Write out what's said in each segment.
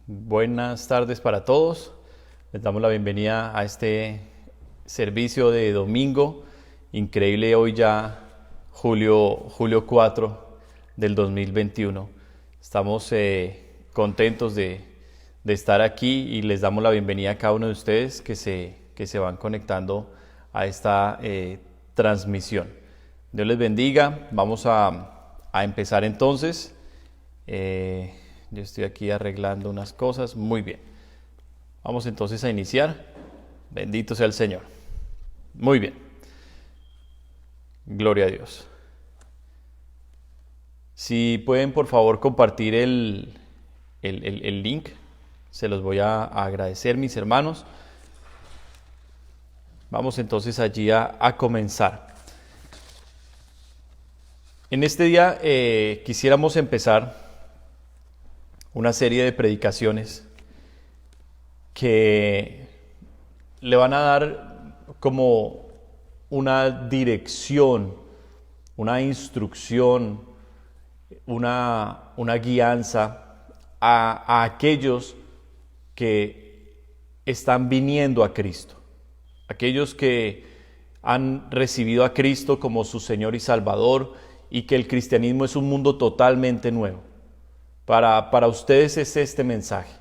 Buenas tardes para todos. Les damos la bienvenida a este servicio de domingo. Increíble, hoy ya julio 4 del 2021. Estamos contentos de estar aquí y les damos la bienvenida a cada uno de ustedes que se van conectando a esta transmisión. Dios les bendiga. Vamos a empezar entonces. Yo estoy aquí arreglando unas cosas. Muy bien. Vamos entonces a iniciar. Bendito sea el Señor. Muy bien. Gloria a Dios. Si pueden, por favor, compartir el link, se los voy a agradecer, mis hermanos. Vamos entonces allí a comenzar. En este día quisiéramos empezar una serie de predicaciones que le van a dar como una dirección, una instrucción, una guianza a aquellos que están viniendo a Cristo, aquellos que han recibido a Cristo como su Señor y Salvador y que el cristianismo es un mundo totalmente nuevo. Para ustedes es este mensaje,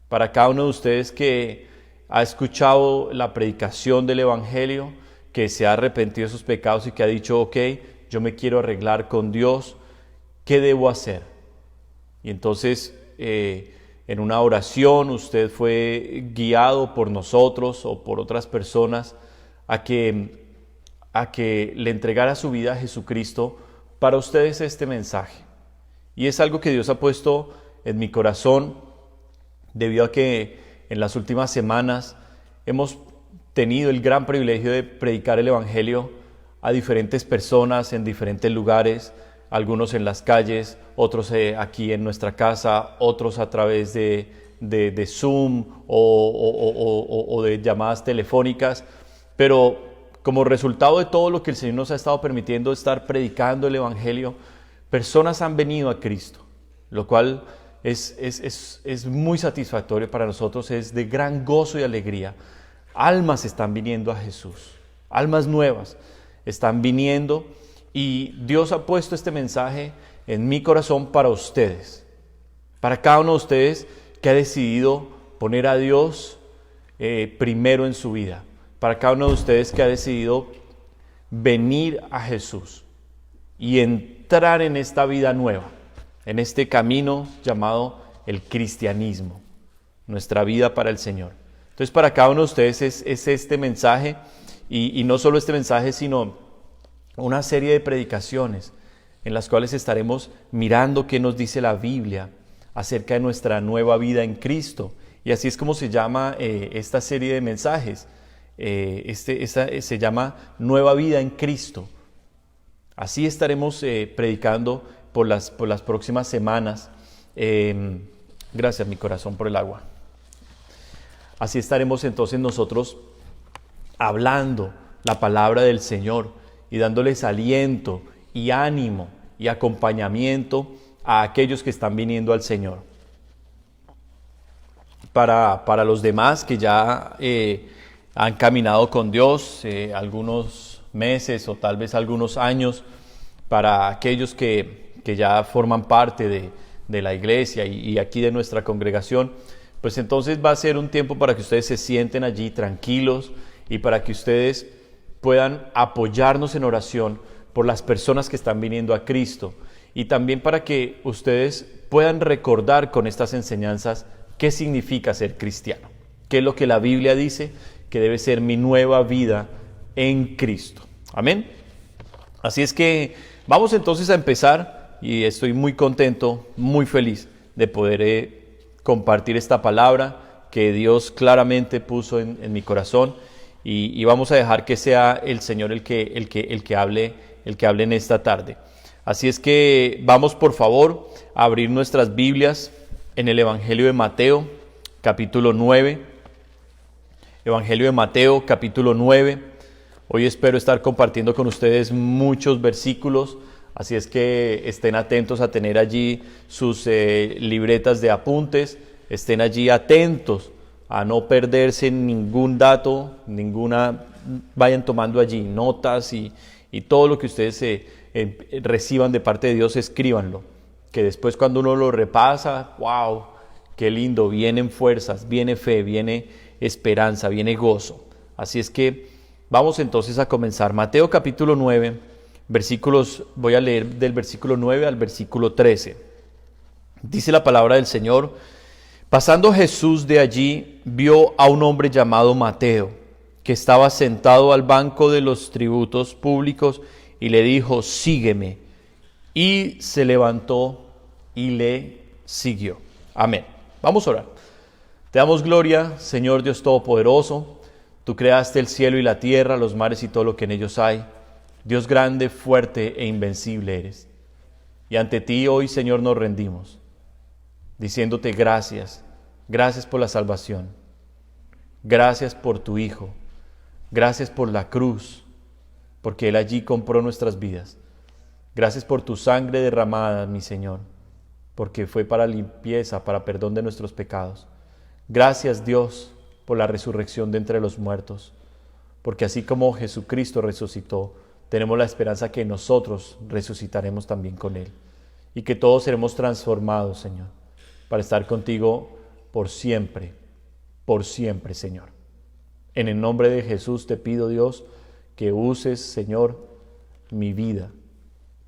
para cada uno de ustedes que ha escuchado la predicación del Evangelio, que se ha arrepentido de sus pecados y que ha dicho, ok, yo me quiero arreglar con Dios, ¿qué debo hacer? Y entonces en una oración usted fue guiado por nosotros o por otras personas a que le entregara su vida a Jesucristo. Para ustedes este mensaje. Y es algo que Dios ha puesto en mi corazón debido a que en las últimas semanas hemos tenido el gran privilegio de predicar el Evangelio a diferentes personas en diferentes lugares, algunos en las calles, otros aquí en nuestra casa, otros a través de Zoom o de llamadas telefónicas, pero como resultado de todo lo que el Señor nos ha estado permitiendo estar predicando el Evangelio, personas han venido a Cristo, lo cual es muy satisfactorio para nosotros, es de gran gozo y alegría. Almas están viniendo a Jesús, almas nuevas están viniendo y Dios ha puesto este mensaje en mi corazón para ustedes, para cada uno de ustedes que ha decidido poner a Dios primero en su vida, para cada uno de ustedes que ha decidido venir a Jesús y entrar en esta vida nueva, en este camino llamado el cristianismo, nuestra vida para el Señor. Entonces para cada uno de ustedes es este mensaje y no solo este mensaje, sino una serie de predicaciones en las cuales estaremos mirando qué nos dice la Biblia acerca de nuestra nueva vida en Cristo. Y así es como se llama esta serie de mensajes. Se llama Nueva Vida en Cristo. Así estaremos predicando por las próximas semanas. Gracias, mi corazón, por el agua. Así estaremos entonces nosotros hablando la palabra del Señor y dándoles aliento y ánimo y acompañamiento a aquellos que están viniendo al Señor. Para los demás que ya han caminado con Dios algunos meses o tal vez algunos años, para aquellos que ya forman parte de la iglesia y aquí de nuestra congregación, pues entonces va a ser un tiempo para que ustedes se sienten allí tranquilos y para que ustedes puedan apoyarnos en oración por las personas que están viniendo a Cristo y también para que ustedes puedan recordar con estas enseñanzas qué significa ser cristiano, qué es lo que la Biblia dice que debe ser mi nueva vida en Cristo. Amén. Así es que vamos entonces a empezar y estoy muy contento, muy feliz de poder compartir esta palabra que Dios claramente puso en mi corazón y vamos a dejar que sea el Señor el que hable en esta tarde. Así es que vamos por favor a abrir nuestras Biblias en el Evangelio de Mateo, capítulo 9. Evangelio de Mateo, capítulo 9. Hoy espero estar compartiendo con ustedes muchos versículos, así es que estén atentos a tener allí sus libretas de apuntes. estén allí atentos a no perderse ningún dato, vayan tomando allí notas y todo lo que ustedes reciban de parte de Dios, escríbanlo, que después cuando uno lo repasa, wow, qué lindo, vienen fuerzas, viene fe, viene esperanza, viene gozo. Así es que vamos entonces a comenzar. Mateo capítulo 9, voy a leer del versículo 9 al versículo 13. Dice la palabra del Señor: pasando Jesús de allí, vio a un hombre llamado Mateo, que estaba sentado al banco de los tributos públicos, y le dijo: sígueme. Y se levantó y le siguió. Amén. Vamos a orar. Te damos gloria, Señor Dios Todopoderoso. Tú creaste el cielo y la tierra, los mares y todo lo que en ellos hay. Dios grande, fuerte e invencible eres. Y ante ti hoy, Señor, nos rendimos, diciéndote gracias. Gracias por la salvación. Gracias por tu Hijo. Gracias por la cruz, porque Él allí compró nuestras vidas. Gracias por tu sangre derramada, mi Señor, porque fue para limpieza, para perdón de nuestros pecados. Gracias, Dios, por la resurrección de entre los muertos, porque así como Jesucristo resucitó, tenemos la esperanza que nosotros resucitaremos también con Él, y que todos seremos transformados, Señor, para estar contigo por siempre, Señor. En el nombre de Jesús te pido, Dios, que uses, Señor, mi vida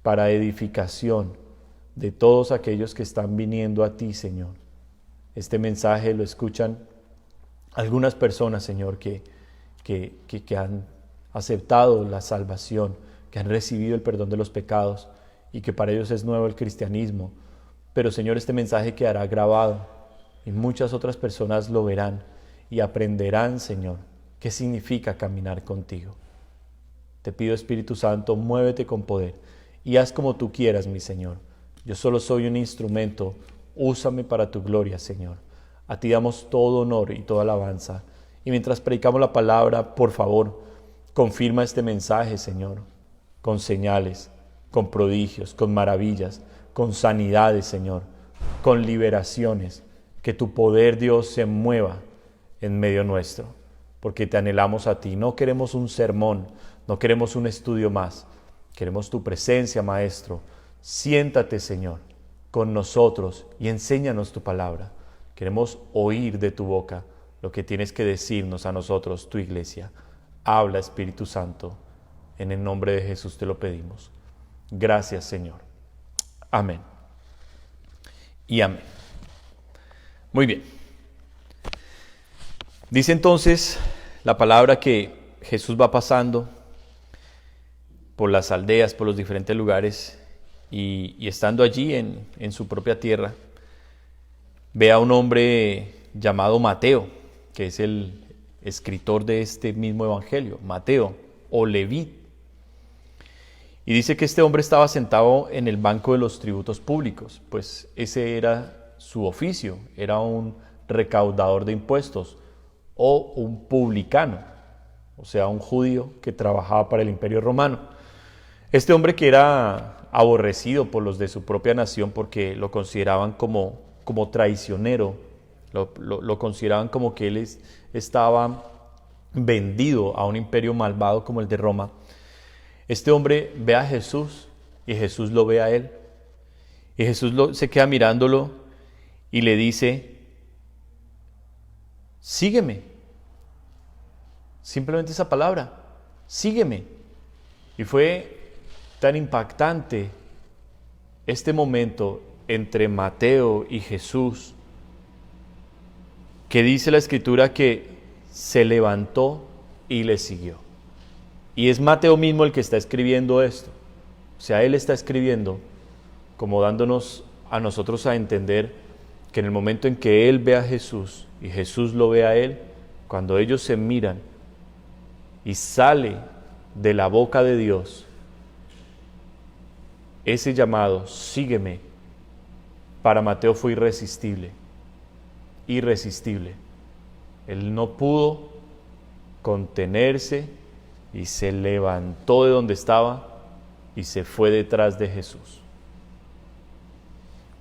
para edificación de todos aquellos que están viniendo a ti, Señor. Este mensaje lo escuchan algunas personas, Señor, que han aceptado la salvación, que han recibido el perdón de los pecados y que para ellos es nuevo el cristianismo. Pero, Señor, este mensaje quedará grabado y muchas otras personas lo verán y aprenderán, Señor, qué significa caminar contigo. Te pido, Espíritu Santo, muévete con poder y haz como tú quieras, mi Señor. Yo solo soy un instrumento, úsame para tu gloria, Señor. A ti damos todo honor y toda alabanza. Y mientras predicamos la palabra, por favor, confirma este mensaje, Señor, con señales, con prodigios, con maravillas, con sanidades, Señor, con liberaciones. Que tu poder, Dios, se mueva en medio nuestro, porque te anhelamos a ti. No queremos un sermón, no queremos un estudio más. Queremos tu presencia, Maestro. Siéntate, Señor, con nosotros y enséñanos tu palabra. Queremos oír de tu boca lo que tienes que decirnos a nosotros, tu iglesia. Habla, Espíritu Santo. En el nombre de Jesús te lo pedimos. Gracias, Señor. Amén. Y amén. Muy bien. Dice entonces la palabra que Jesús va pasando por las aldeas, por los diferentes lugares, y estando allí en su propia tierra, ve a un hombre llamado Mateo, que es el escritor de este mismo evangelio, Mateo o Leví. Y dice que este hombre estaba sentado en el banco de los tributos públicos, pues ese era su oficio, era un recaudador de impuestos o un publicano, o sea, un judío que trabajaba para el Imperio Romano. Este hombre, que era aborrecido por los de su propia nación porque lo consideraban como traicionero, lo consideraban como que él estaba vendido a un imperio malvado como el de Roma. Este hombre ve a Jesús y Jesús lo ve a él. Y Jesús se queda mirándolo y le dice: sígueme. Simplemente esa palabra, sígueme. Y fue tan impactante este momento entre Mateo y Jesús, que dice la Escritura que se levantó y le siguió. Y es Mateo mismo el que está escribiendo esto. O sea, él está escribiendo como dándonos a nosotros a entender que en el momento en que él ve a Jesús y Jesús lo ve a él, cuando ellos se miran y sale de la boca de Dios ese llamado, sígueme, para Mateo fue irresistible. Él no pudo contenerse y se levantó de donde estaba y se fue detrás de Jesús.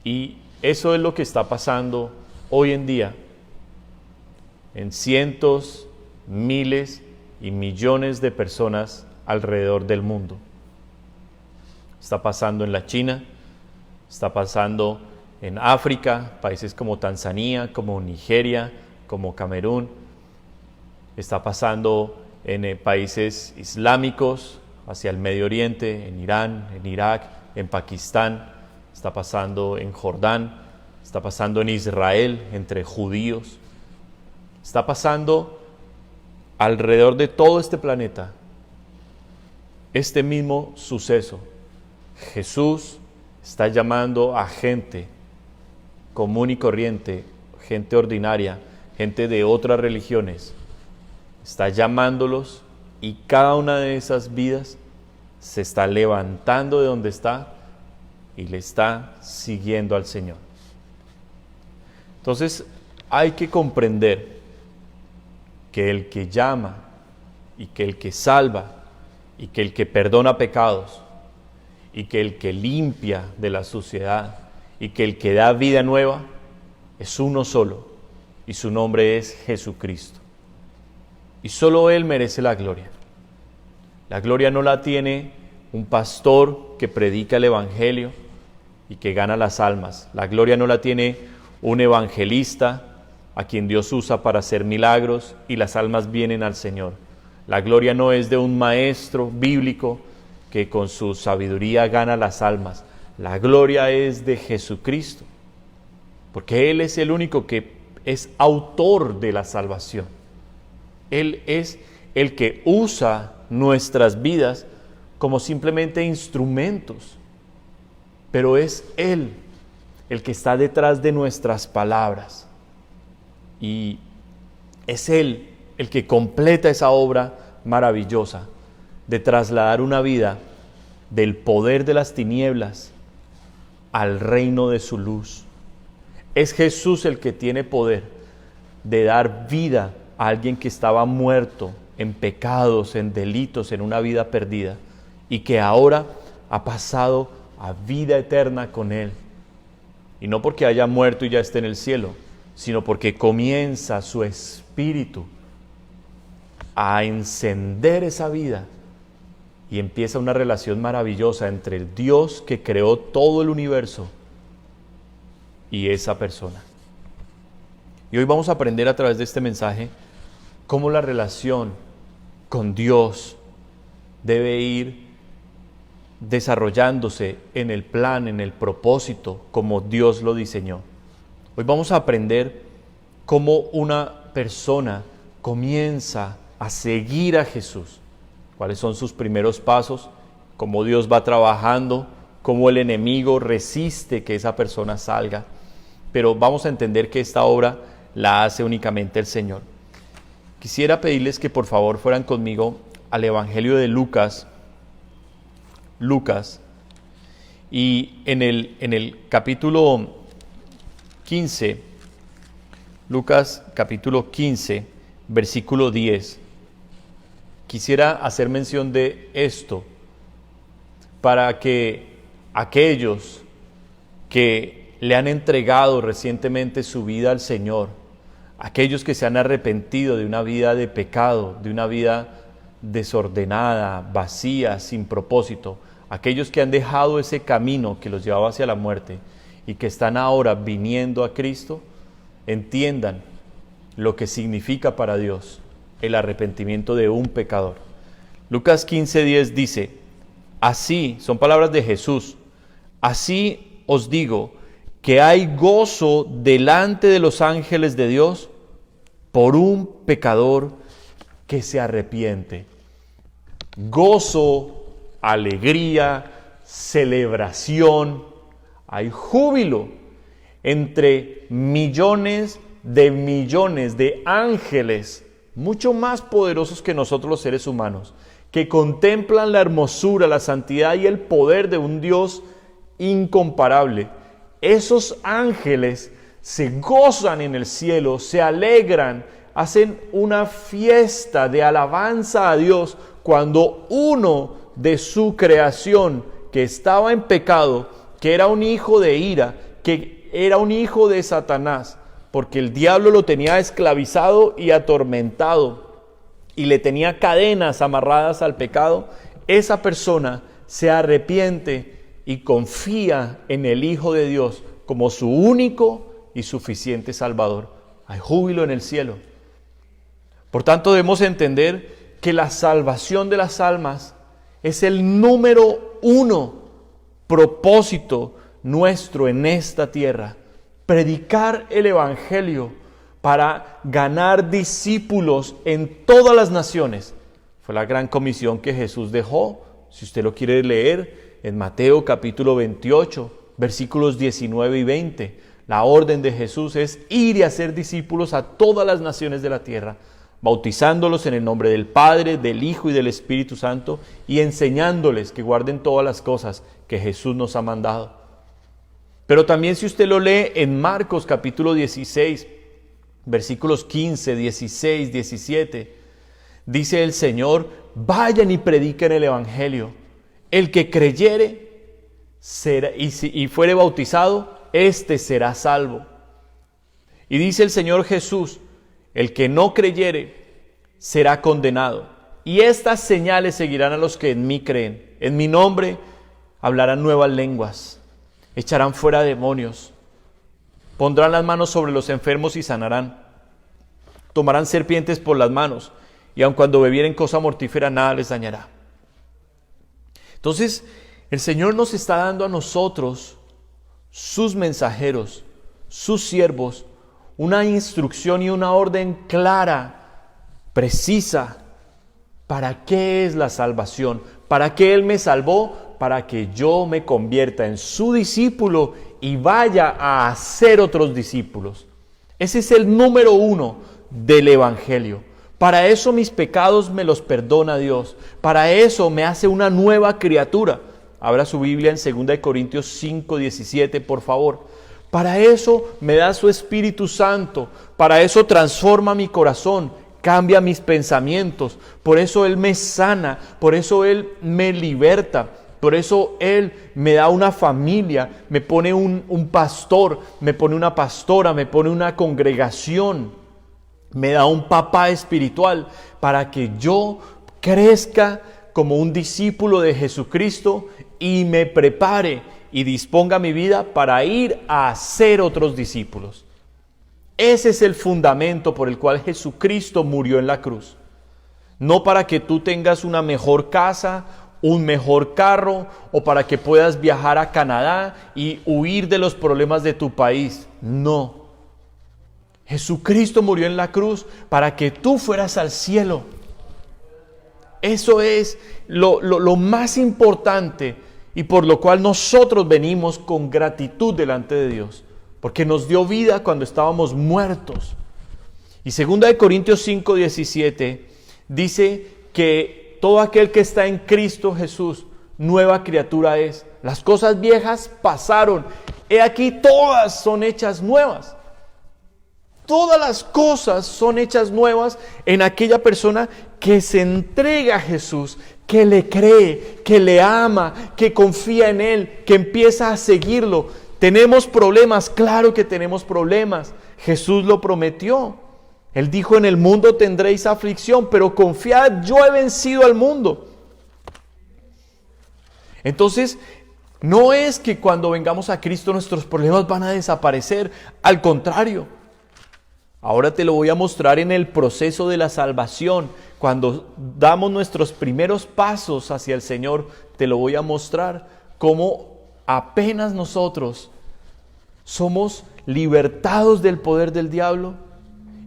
Y eso es lo que está pasando hoy en día en cientos, miles y millones de personas alrededor del mundo. Está pasando en la China, está pasando en África, países como Tanzania, como Nigeria, como Camerún. Está pasando en países islámicos, hacia el Medio Oriente, en Irán, en Irak, en Pakistán. Está pasando en Jordán, está pasando en Israel, entre judíos. Está pasando alrededor de todo este planeta este mismo suceso. Jesús está llamando a gente común y corriente, gente ordinaria, gente de otras religiones. Está llamándolos y cada una de esas vidas se está levantando de donde está y le está siguiendo al Señor. Entonces hay que comprender que el que llama y que el que salva y que el que perdona pecados y que el que limpia de la suciedad y que el que da vida nueva es uno solo y su nombre es Jesucristo. Y solo Él merece la gloria. La gloria no la tiene un pastor que predica el evangelio y que gana las almas. La gloria no la tiene un evangelista a quien Dios usa para hacer milagros y las almas vienen al Señor. La gloria no es de un maestro bíblico que con su sabiduría gana las almas. La gloria es de Jesucristo, porque Él es el único que es autor de la salvación. Él es el que usa nuestras vidas como simplemente instrumentos, pero es Él el que está detrás de nuestras palabras y es Él el que completa esa obra maravillosa de trasladar una vida del poder de las tinieblas al reino de su luz. Es Jesús el que tiene poder de dar vida a alguien que estaba muerto en pecados, en delitos, en una vida perdida y que ahora ha pasado a vida eterna con Él. Y no porque haya muerto y ya esté en el cielo, sino porque comienza su espíritu a encender esa vida y empieza una relación maravillosa entre el Dios que creó todo el universo y esa persona. Y hoy vamos a aprender a través de este mensaje cómo la relación con Dios debe ir desarrollándose en el plan, en el propósito, como Dios lo diseñó. Hoy vamos a aprender cómo una persona comienza a seguir a Jesús, cuáles son sus primeros pasos, cómo Dios va trabajando, cómo el enemigo resiste que esa persona salga, pero vamos a entender que esta obra la hace únicamente el Señor. Quisiera pedirles que por favor fueran conmigo al Evangelio de Lucas, y en el capítulo 15, Lucas capítulo 15, versículo 10. Quisiera hacer mención de esto para que aquellos que le han entregado recientemente su vida al Señor, aquellos que se han arrepentido de una vida de pecado, de una vida desordenada, vacía, sin propósito, aquellos que han dejado ese camino que los llevaba hacia la muerte y que están ahora viniendo a Cristo, entiendan lo que significa para Dios el arrepentimiento de un pecador. Lucas 15:10 dice, así, son palabras de Jesús, así os digo que hay gozo delante de los ángeles de Dios por un pecador que se arrepiente. Gozo, alegría, celebración, hay júbilo entre millones de ángeles, mucho más poderosos que nosotros los seres humanos, que contemplan la hermosura, la santidad y el poder de un Dios incomparable. Esos ángeles se gozan en el cielo, se alegran, hacen una fiesta de alabanza a Dios cuando uno de su creación, que estaba en pecado, que era un hijo de ira, que era un hijo de Satanás, porque el diablo lo tenía esclavizado y atormentado y le tenía cadenas amarradas al pecado, esa persona se arrepiente y confía en el Hijo de Dios como su único y suficiente Salvador. Hay júbilo en el cielo. Por tanto, debemos entender que la salvación de las almas es el número 1 propósito nuestro en esta tierra. Predicar el Evangelio para ganar discípulos en todas las naciones. Fue la gran comisión que Jesús dejó. Si usted lo quiere leer en Mateo capítulo 28, versículos 19 y 20. La orden de Jesús es ir y hacer discípulos a todas las naciones de la tierra, bautizándolos en el nombre del Padre, del Hijo y del Espíritu Santo, y enseñándoles que guarden todas las cosas que Jesús nos ha mandado. Pero también si usted lo lee en Marcos capítulo 16, versículos 15, 16, 17, dice el Señor: vayan y prediquen el Evangelio. El que creyere será, y fuere bautizado, éste será salvo. Y dice el Señor Jesús: el que no creyere será condenado. Y estas señales seguirán a los que en mí creen. En mi nombre hablarán nuevas lenguas, echarán fuera demonios, pondrán las manos sobre los enfermos y sanarán, tomarán serpientes por las manos, y aun cuando bebieren cosa mortífera nada les dañará. Entonces, el Señor nos está dando a nosotros, sus mensajeros, sus siervos, una instrucción y una orden clara, precisa. ¿Para qué es la salvación? ¿Para qué Él me salvó? Para que yo me convierta en su discípulo y vaya a hacer otros discípulos. Ese es el número 1 del Evangelio. Para eso mis pecados me los perdona Dios. Para eso me hace una nueva criatura. Abra su Biblia en 2 Corintios 5, 17, por favor. Para eso me da su Espíritu Santo. Para eso transforma mi corazón, cambia mis pensamientos. Por eso Él me sana, por eso Él me liberta. Por eso Él me da una familia, me pone un pastor, me pone una pastora, me pone una congregación, me da un papá espiritual para que yo crezca como un discípulo de Jesucristo y me prepare y disponga mi vida para ir a hacer otros discípulos. Ese es el fundamento por el cual Jesucristo murió en la cruz. No para que tú tengas una mejor casa, un mejor carro, o para que puedas viajar a Canadá y huir de los problemas de tu país. No. Jesucristo murió en la cruz para que tú fueras al cielo. Eso es lo más importante y por lo cual nosotros venimos con gratitud delante de Dios, porque nos dio vida cuando estábamos muertos. Y 2 Corintios 5, 17 dice que todo aquel que está en Cristo Jesús, nueva criatura es. Las cosas viejas pasaron. He aquí todas son hechas nuevas. Todas las cosas son hechas nuevas en aquella persona que se entrega a Jesús, que le cree, que le ama, que confía en Él, que empieza a seguirlo. ¿Tenemos problemas? Claro que tenemos problemas. Jesús lo prometió. Él dijo: en el mundo tendréis aflicción, pero confiad, yo he vencido al mundo. Entonces, no es que cuando vengamos a Cristo nuestros problemas van a desaparecer. Al contrario, ahora te lo voy a mostrar en el proceso de la salvación. Cuando damos nuestros primeros pasos hacia el Señor, te lo voy a mostrar cómo apenas nosotros somos libertados del poder del diablo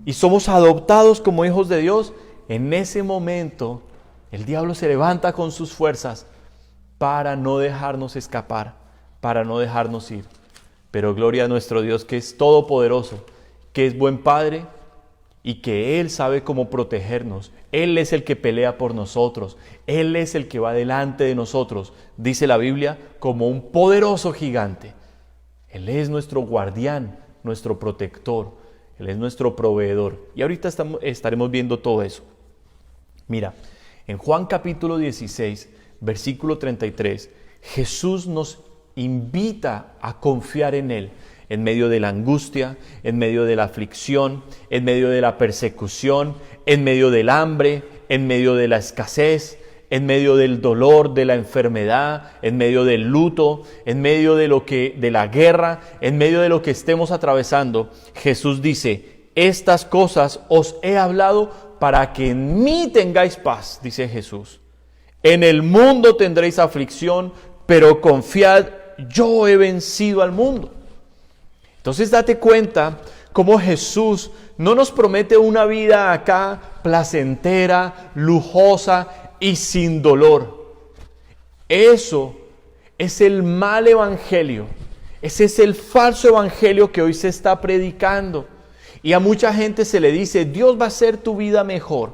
y somos adoptados como hijos de Dios. En ese momento el diablo se levanta con sus fuerzas para no dejarnos escapar, para no dejarnos ir. Pero gloria a nuestro Dios, que es todopoderoso, que es buen Padre y que Él sabe cómo protegernos. Él es el que pelea por nosotros. Él es el que va delante de nosotros, dice la Biblia, como un poderoso gigante. Él es nuestro guardián, nuestro protector. Él es nuestro proveedor. Y ahorita estaremos viendo todo eso. Mira, en Juan capítulo 16, versículo 33, Jesús nos invita a confiar en Él. en medio de la angustia, en medio de la aflicción, en medio de la persecución, en medio del hambre, en medio de la escasez, en medio del dolor, de la enfermedad, en medio del luto, en medio de la guerra, en medio de lo que estemos atravesando. Jesús dice: estas cosas os he hablado para que en mí tengáis paz, dice Jesús. En el mundo tendréis aflicción, pero confiad, yo he vencido al mundo. Entonces date cuenta cómo Jesús no nos promete una vida acá placentera, lujosa y sin dolor. Eso es el mal evangelio. Ese es el falso evangelio que hoy se está predicando. Y a mucha gente se le dice: Dios va a hacer tu vida mejor.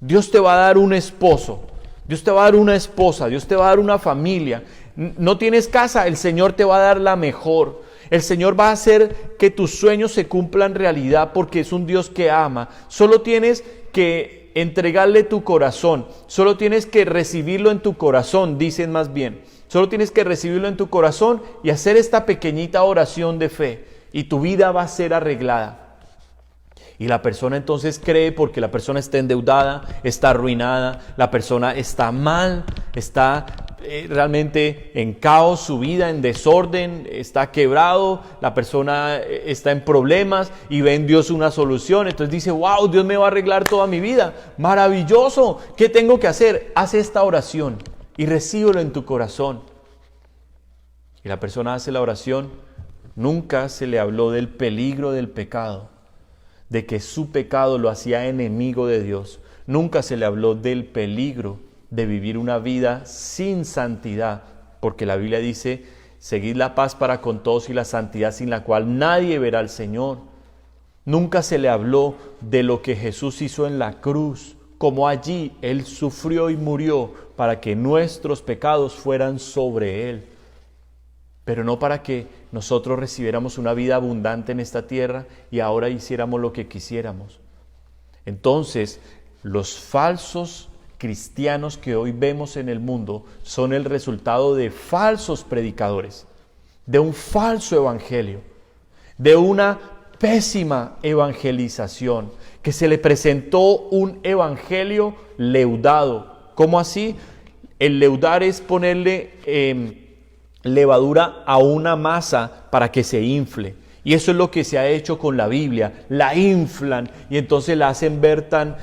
Dios te va a dar un esposo. Dios te va a dar una esposa. Dios te va a dar una familia. No tienes casa, el Señor te va a dar la mejor. El Señor va a hacer que tus sueños se cumplan realidad porque es un Dios que ama. Solo tienes que entregarle tu corazón. Solo tienes que recibirlo en tu corazón, dicen más bien. Solo tienes que recibirlo en tu corazón y hacer esta pequeñita oración de fe. Y tu vida va a ser arreglada. Y la persona entonces cree, porque la persona está endeudada, está arruinada, la persona está mal, está realmente en caos, su vida en desorden, está quebrado, la persona está en problemas y ve en Dios una solución. Entonces dice: wow, Dios me va a arreglar toda mi vida, maravilloso, ¿qué tengo que hacer? Haz esta oración y recíbelo en tu corazón. Y la persona hace la oración. Nunca se le habló del peligro del pecado, de que su pecado lo hacía enemigo de Dios. Nunca se le habló del peligro de vivir una vida sin santidad, porque la Biblia dice: seguid la paz para con todos y la santidad sin la cual nadie verá al Señor. Nunca se le habló de lo que Jesús hizo en la cruz, como allí Él sufrió y murió para que nuestros pecados fueran sobre Él, pero no para que nosotros recibiéramos una vida abundante en esta tierra y ahora hiciéramos lo que quisiéramos. Entonces, los falsos cristianos que hoy vemos en el mundo son el resultado de falsos predicadores, de un falso evangelio, de una pésima evangelización, que se le presentó un evangelio leudado. ¿Cómo así? El leudar es ponerle levadura a una masa para que se infle. Y eso es lo que se ha hecho con la Biblia. La inflan y entonces la hacen ver tan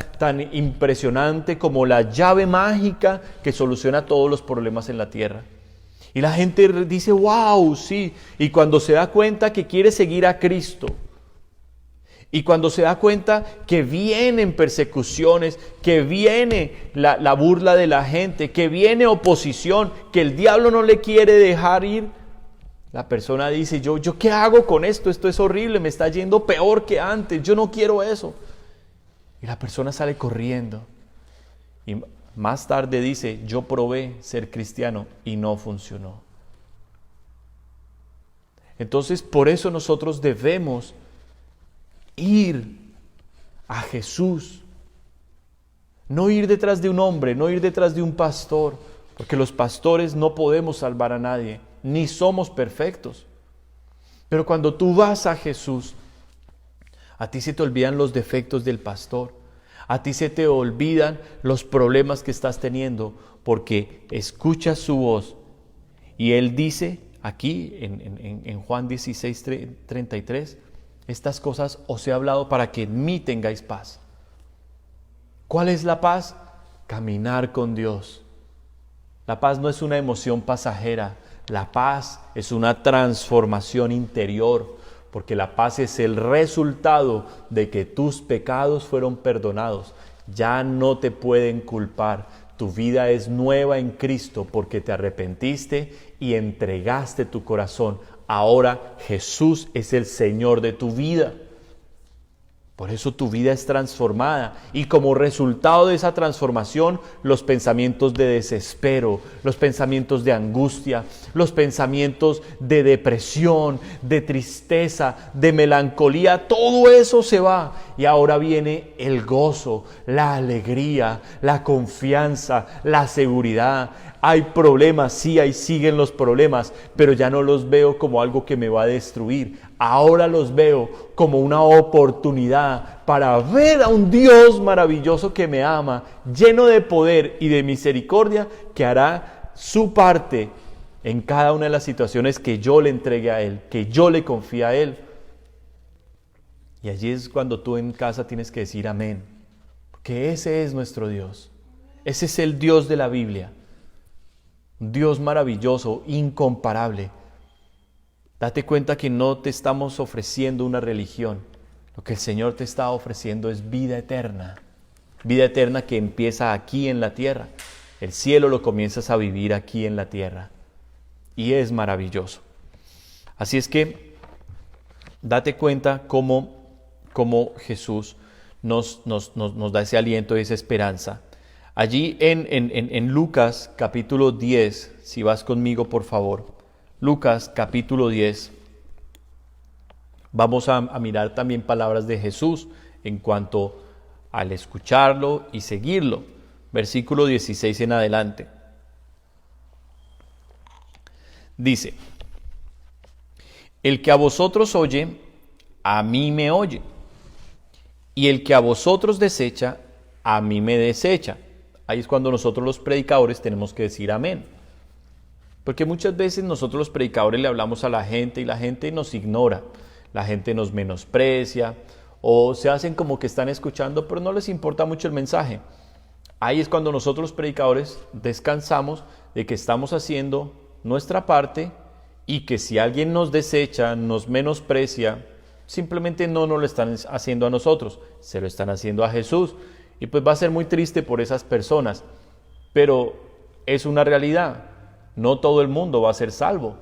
impresionante como la llave mágica que soluciona todos los problemas en la tierra. Y la gente dice: wow, sí. Y cuando se da cuenta que quiere seguir a Cristo, y cuando se da cuenta que vienen persecuciones, que viene la burla de la gente, que viene oposición, que el diablo no le quiere dejar ir, la persona dice: yo ¿qué hago con esto? Esto es horrible, me está yendo peor que antes, yo no quiero eso. Y la persona sale corriendo. Y más tarde dice: yo probé ser cristiano y no funcionó. Entonces, por eso nosotros debemos ir a Jesús. No ir detrás de un hombre, no ir detrás de un pastor, porque los pastores no podemos salvar a nadie, ni somos perfectos. Pero cuando tú vas a Jesús, a ti se te olvidan los defectos del pastor, a ti se te olvidan los problemas que estás teniendo, porque escuchas su voz. Y Él dice aquí en Juan 16:33, estas cosas os he hablado para que en mí tengáis paz. ¿Cuál es la paz? Caminar con Dios. La paz no es una emoción pasajera. La paz es una transformación interior, porque la paz es el resultado de que tus pecados fueron perdonados. Ya no te pueden culpar. Tu vida es nueva en Cristo porque te arrepentiste y entregaste tu corazón. Ahora Jesús es el Señor de tu vida. Por eso tu vida es transformada y como resultado de esa transformación, los pensamientos de desespero, los pensamientos de angustia, los pensamientos de depresión, de tristeza, de melancolía, todo eso se va y ahora viene el gozo, la alegría, la confianza, la seguridad. Hay problemas, sí, ahí siguen los problemas, pero ya no los veo como algo que me va a destruir. Ahora los veo como una oportunidad para ver a un Dios maravilloso que me ama, lleno de poder y de misericordia, que hará su parte en cada una de las situaciones que yo le entregue a Él, que yo le confíe a Él. Y allí es cuando tú en casa tienes que decir amén, porque ese es nuestro Dios. Ese es el Dios de la Biblia. Un Dios maravilloso, incomparable. Date cuenta que no te estamos ofreciendo una religión. Lo que el Señor te está ofreciendo es vida eterna. Vida eterna que empieza aquí en la tierra. El cielo lo comienzas a vivir aquí en la tierra. Y es maravilloso. Así es que date cuenta cómo Jesús nos da ese aliento y esa esperanza. Allí en Lucas capítulo 10, si vas conmigo por favor, Lucas capítulo 10, vamos a mirar también palabras de Jesús en cuanto al escucharlo y seguirlo. Versículo 16 en adelante. Dice: el que a vosotros oye, a mí me oye, y el que a vosotros desecha, a mí me desecha. Ahí es cuando nosotros los predicadores tenemos que decir amén. Porque muchas veces nosotros los predicadores le hablamos a la gente y la gente nos ignora, la gente nos menosprecia o se hacen como que están escuchando, pero no les importa mucho el mensaje. Ahí es cuando nosotros los predicadores descansamos de que estamos haciendo nuestra parte y que si alguien nos desecha, nos menosprecia, simplemente no nos lo están haciendo a nosotros, se lo están haciendo a Jesús. Y pues va a ser muy triste por esas personas, pero es una realidad. No todo el mundo va a ser salvo.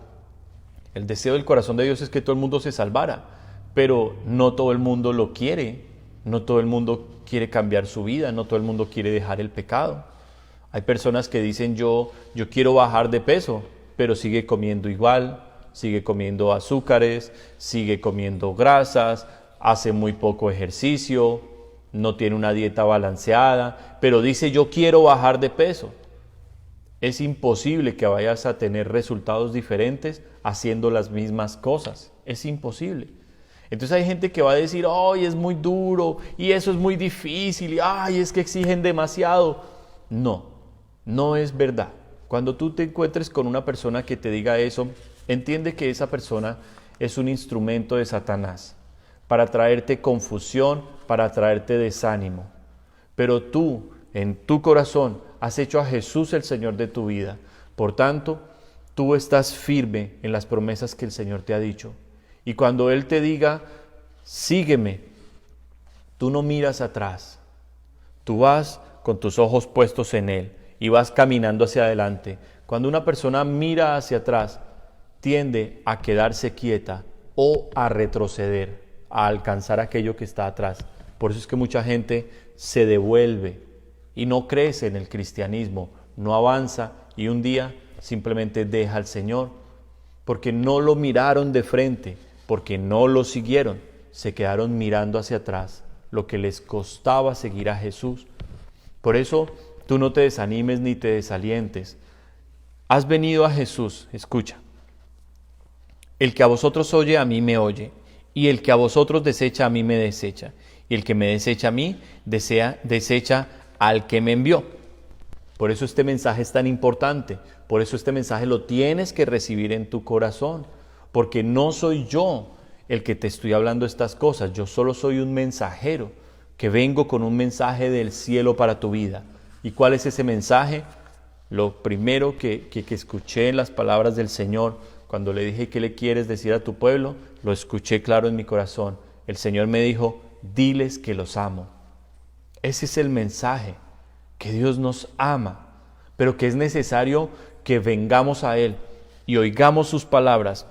El deseo del corazón de Dios es que todo el mundo se salvara, pero no todo el mundo lo quiere. No todo el mundo quiere cambiar su vida, no todo el mundo quiere dejar el pecado. Hay personas que dicen yo quiero bajar de peso, pero sigue comiendo igual, sigue comiendo azúcares, sigue comiendo grasas, hace muy poco ejercicio, no tiene una dieta balanceada, pero dice yo quiero bajar de peso. Es imposible que vayas a tener resultados diferentes haciendo las mismas cosas. Es imposible. Entonces hay gente que va a decir, ¡ay, es muy duro! Y eso es muy difícil. Y ¡ay, es que exigen demasiado! No es verdad. Cuando tú te encuentres con una persona que te diga eso, entiende que esa persona es un instrumento de Satanás para traerte confusión, para traerte desánimo. Pero tú, en tu corazón, has hecho a Jesús el Señor de tu vida. Por tanto, tú estás firme en las promesas que el Señor te ha dicho. Y cuando Él te diga, sígueme, tú no miras atrás. Tú vas con tus ojos puestos en Él y vas caminando hacia adelante. Cuando una persona mira hacia atrás, tiende a quedarse quieta o a retroceder, a alcanzar aquello que está atrás. Por eso es que mucha gente se devuelve y no crece en el cristianismo, no avanza y un día simplemente deja al Señor porque no lo miraron de frente, porque no lo siguieron, se quedaron mirando hacia atrás, lo que les costaba seguir a Jesús. Por eso tú no te desanimes ni te desalientes. Has venido a Jesús, escucha. El que a vosotros oye, a mí me oye, y el que a vosotros desecha, a mí me desecha, y el que me desecha a mí, desecha al que me envió. Por eso este mensaje es tan importante, por eso este mensaje lo tienes que recibir en tu corazón, porque no soy yo el que te estoy hablando estas cosas, yo solo soy un mensajero que vengo con un mensaje del cielo para tu vida. ¿Y cuál es ese mensaje? Lo primero que escuché en las palabras del Señor, cuando le dije, ¿qué le quieres decir a tu pueblo? Lo escuché claro en mi corazón. El Señor me dijo, diles que los amo. Ese es el mensaje, que Dios nos ama, pero que es necesario que vengamos a Él y oigamos sus palabras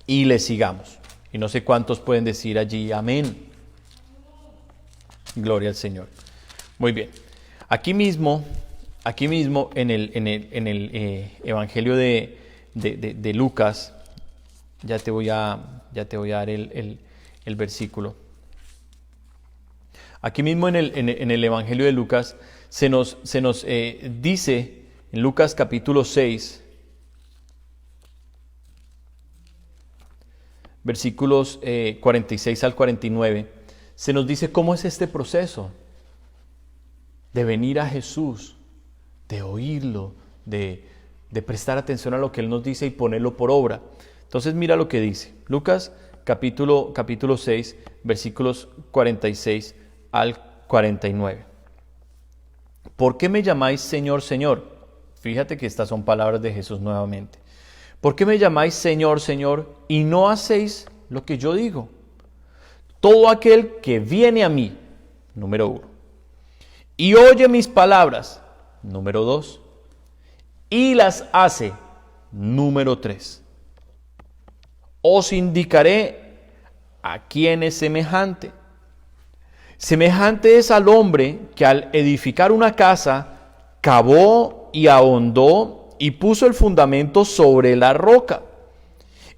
y le sigamos. Y no sé cuántos pueden decir allí, amén. Gloria al Señor. Muy bien. Aquí mismo en el Evangelio de Lucas, ya te voy a dar el versículo. Aquí mismo en el Evangelio de Lucas se nos dice En Lucas capítulo 6, versículos 46 al 49, se nos dice cómo es este proceso de venir a Jesús, de oírlo, de prestar atención a lo que Él nos dice y ponerlo por obra. Entonces mira lo que dice. Lucas capítulo 6, versículos 46 al 49. ¿Por qué me llamáis Señor, Señor? Fíjate que estas son palabras de Jesús nuevamente. ¿Por qué me llamáis Señor, Señor, y no hacéis lo que yo digo? Todo aquel que viene a mí, número 1, y oye mis palabras, número 2, y las hace, número 3. Os indicaré a quién es semejante. Semejante es al hombre que al edificar una casa, cavó y ahondó y puso el fundamento sobre la roca.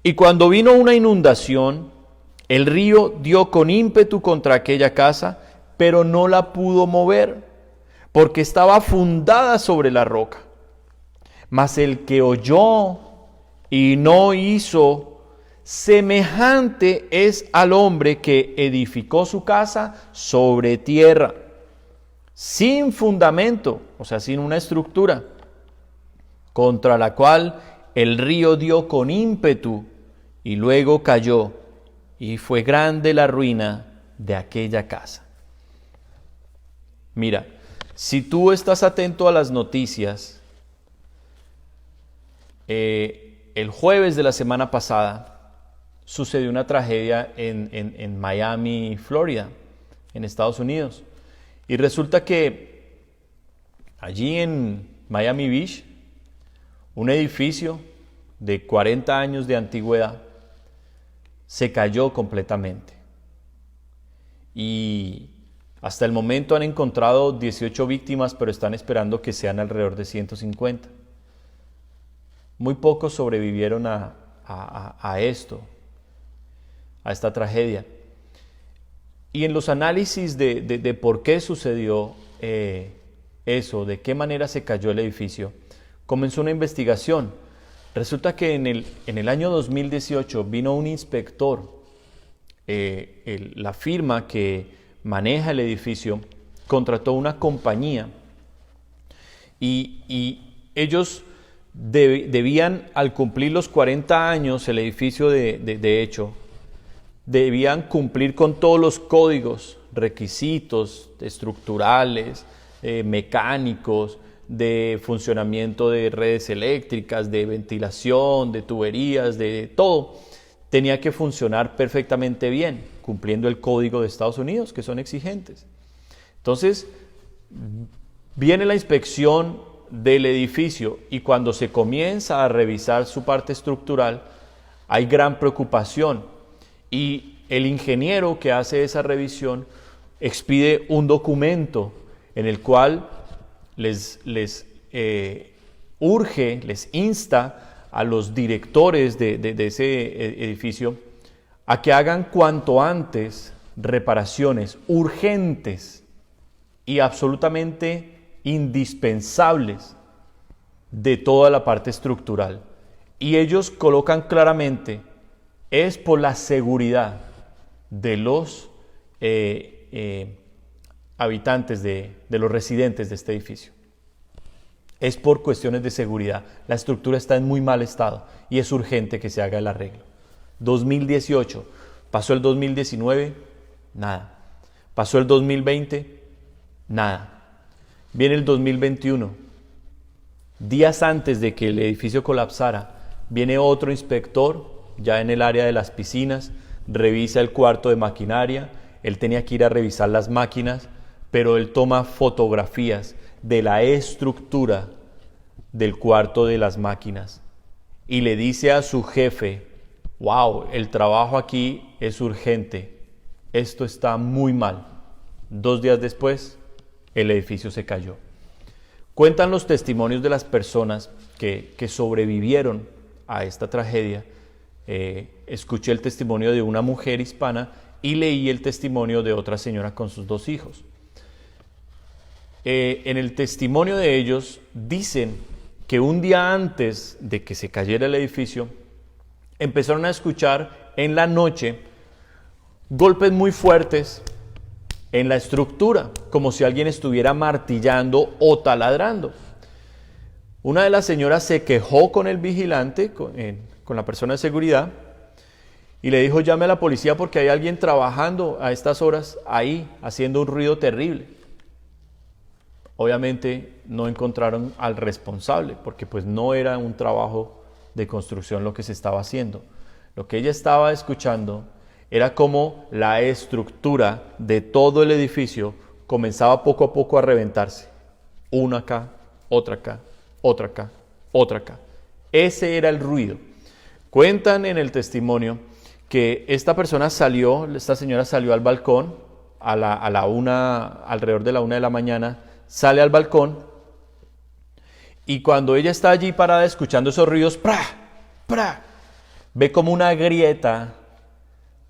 Y cuando vino una inundación, el río dio con ímpetu contra aquella casa, pero no la pudo mover, porque estaba fundada sobre la roca. Mas el que oyó y no hizo, semejante es al hombre que edificó su casa sobre tierra, sin fundamento, o sea, sin una estructura, contra la cual el río dio con ímpetu y luego cayó, y fue grande la ruina de aquella casa. Mira, si tú estás atento a las noticias, el jueves de la semana pasada sucedió una tragedia en Miami, Florida, en Estados Unidos. Y resulta que allí en Miami Beach, un edificio de 40 años de antigüedad se cayó completamente. Y hasta el momento han encontrado 18 víctimas, pero están esperando que sean alrededor de 150. Muy pocos sobrevivieron a esto, a esta tragedia. Y en los análisis de por qué sucedió eso, de qué manera se cayó el edificio, comenzó una investigación. Resulta que en el año 2018 vino un inspector, la firma que maneja el edificio contrató una compañía y ellos debían, al cumplir los 40 años, el edificio de hecho, debían cumplir con todos los códigos, requisitos estructurales, mecánicos, de funcionamiento de redes eléctricas, de ventilación, de tuberías, de todo. Tenía que funcionar perfectamente bien, cumpliendo el código de Estados Unidos, que son exigentes. Entonces, viene la inspección del edificio y cuando se comienza a revisar su parte estructural, hay gran preocupación. Y el ingeniero que hace esa revisión expide un documento en el cual les urge, les insta a los directores de ese edificio a que hagan cuanto antes reparaciones urgentes y absolutamente indispensables de toda la parte estructural. Y ellos colocan claramente, es por la seguridad de los habitantes, de los residentes de este edificio. Es por cuestiones de seguridad. La estructura está en muy mal estado y es urgente que se haga el arreglo. 2018, pasó el 2019, nada. Pasó el 2020, nada. Viene el 2021. Días antes de que el edificio colapsara, viene otro inspector, ya en el área de las piscinas, revisa el cuarto de maquinaria. Él tenía que ir a revisar las máquinas, pero él toma fotografías de la estructura del cuarto de las máquinas y le dice a su jefe: wow, el trabajo aquí es urgente, esto está muy mal. 2 días después, el edificio se cayó. Cuentan los testimonios de las personas que sobrevivieron a esta tragedia. Escuché el testimonio de una mujer hispana y leí el testimonio de otra señora con sus 2 hijos. En el testimonio de ellos dicen que un día antes de que se cayera el edificio, empezaron a escuchar en la noche golpes muy fuertes en la estructura, como si alguien estuviera martillando o taladrando. Una de las señoras se quejó con el vigilante, con la persona de seguridad, y le dijo: llame a la policía porque hay alguien trabajando a estas horas ahí, haciendo un ruido terrible. Obviamente no encontraron al responsable, porque pues no era un trabajo de construcción lo que se estaba haciendo. Lo que ella estaba escuchando era como la estructura de todo el edificio comenzaba poco a poco a reventarse. Una acá, otra acá, otra acá, otra acá. Ese era el ruido. Cuentan en el testimonio que esta señora salió al balcón alrededor de la 1 de la mañana, sale al balcón, y cuando ella está allí parada escuchando esos ruidos, ¡pra! ¡pra!, ve como una grieta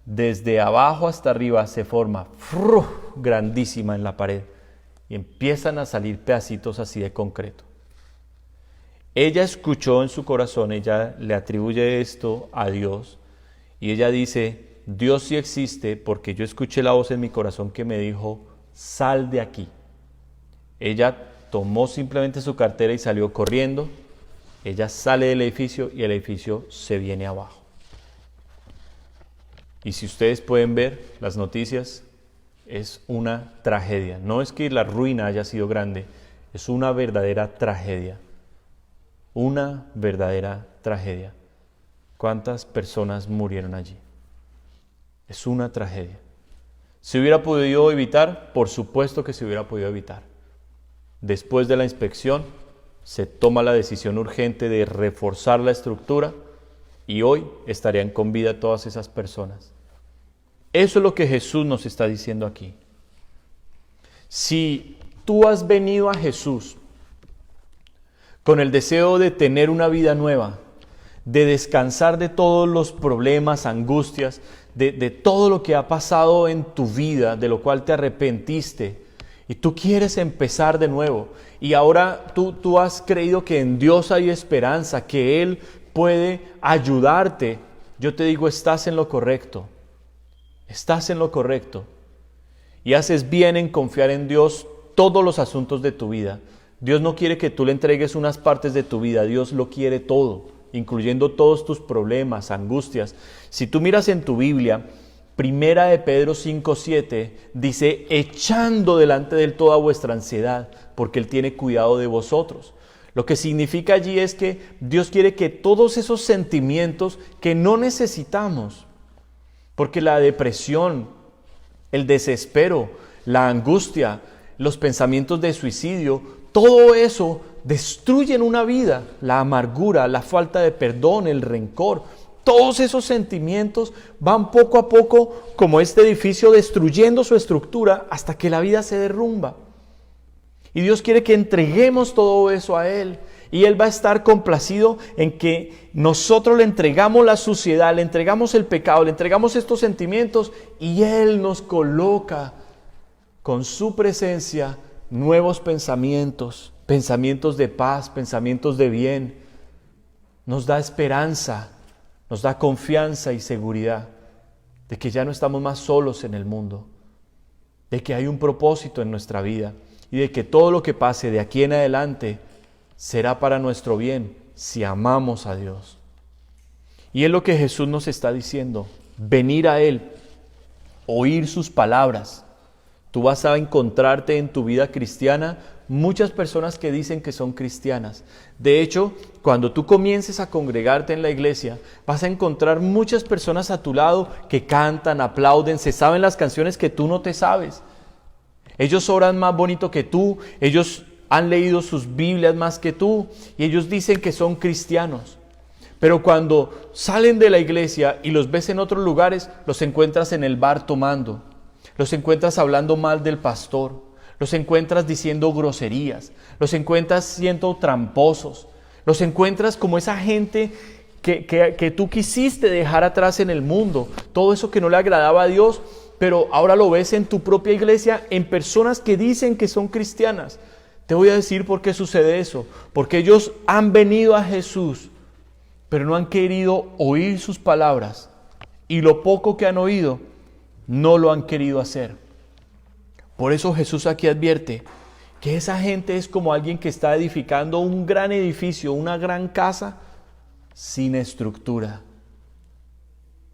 desde abajo hasta arriba se forma, grandísima en la pared, y empiezan a salir pedacitos así de concreto. Ella escuchó en su corazón, ella le atribuye esto a Dios, y ella dice: Dios sí existe porque yo escuché la voz en mi corazón que me dijo: sal de aquí. Ella tomó simplemente su cartera y salió corriendo. Ella sale del edificio y el edificio se viene abajo. Y si ustedes pueden ver las noticias, es una tragedia. No es que la ruina haya sido grande, es una verdadera tragedia. Una verdadera tragedia. ¿Cuántas personas murieron allí? Es una tragedia. ¿Se hubiera podido evitar? Por supuesto que se hubiera podido evitar. Después de la inspección, se toma la decisión urgente de reforzar la estructura y hoy estarían con vida todas esas personas. Eso es lo que Jesús nos está diciendo aquí. Si tú has venido a Jesús con el deseo de tener una vida nueva, de descansar de todos los problemas, angustias, de todo lo que ha pasado en tu vida, de lo cual te arrepentiste, y tú quieres empezar de nuevo, y ahora tú has creído que en Dios hay esperanza, que Él puede ayudarte, yo te digo, estás en lo correcto. Estás en lo correcto. Y haces bien en confiar en Dios todos los asuntos de tu vida. Dios no quiere que tú le entregues unas partes de tu vida, Dios lo quiere todo, incluyendo todos tus problemas, angustias. Si tú miras en tu Biblia, Primera de Pedro 5:7 dice: echando delante de Él toda vuestra ansiedad, porque Él tiene cuidado de vosotros. Lo que significa allí es que Dios quiere que todos esos sentimientos que no necesitamos, porque la depresión, el desespero, la angustia, los pensamientos de suicidio, todo eso destruyen una vida, la amargura, la falta de perdón, el rencor. Todos esos sentimientos van poco a poco, como este edificio, destruyendo su estructura hasta que la vida se derrumba. Y Dios quiere que entreguemos todo eso a Él. Y Él va a estar complacido en que nosotros le entregamos la suciedad, le entregamos el pecado, le entregamos estos sentimientos, y Él nos coloca con su presencia nuevos pensamientos, pensamientos de paz, pensamientos de bien. Nos da esperanza. Nos da confianza y seguridad de que ya no estamos más solos en el mundo, de que hay un propósito en nuestra vida y de que todo lo que pase de aquí en adelante será para nuestro bien si amamos a Dios. Y es lo que Jesús nos está diciendo: venir a Él, oír sus palabras. Tú vas a encontrarte en tu vida cristiana muchas personas que dicen que son cristianas. De hecho, cuando tú comiences a congregarte en la iglesia, vas a encontrar muchas personas a tu lado que cantan, aplauden, se saben las canciones que tú no te sabes. Ellos oran más bonito que tú, ellos han leído sus Biblias más que tú, y ellos dicen que son cristianos. Pero cuando salen de la iglesia y los ves en otros lugares, los encuentras en el bar tomando, los encuentras hablando mal del pastor, los encuentras diciendo groserías, los encuentras siendo tramposos, los encuentras como esa gente que tú quisiste dejar atrás en el mundo, todo eso que no le agradaba a Dios, pero ahora lo ves en tu propia iglesia, en personas que dicen que son cristianas. Te voy a decir por qué sucede eso. Porque ellos han venido a Jesús, pero no han querido oír sus palabras. Y lo poco que han oído, no lo han querido hacer. Por eso Jesús aquí advierte que esa gente es como alguien que está edificando un gran edificio, una gran casa, sin estructura.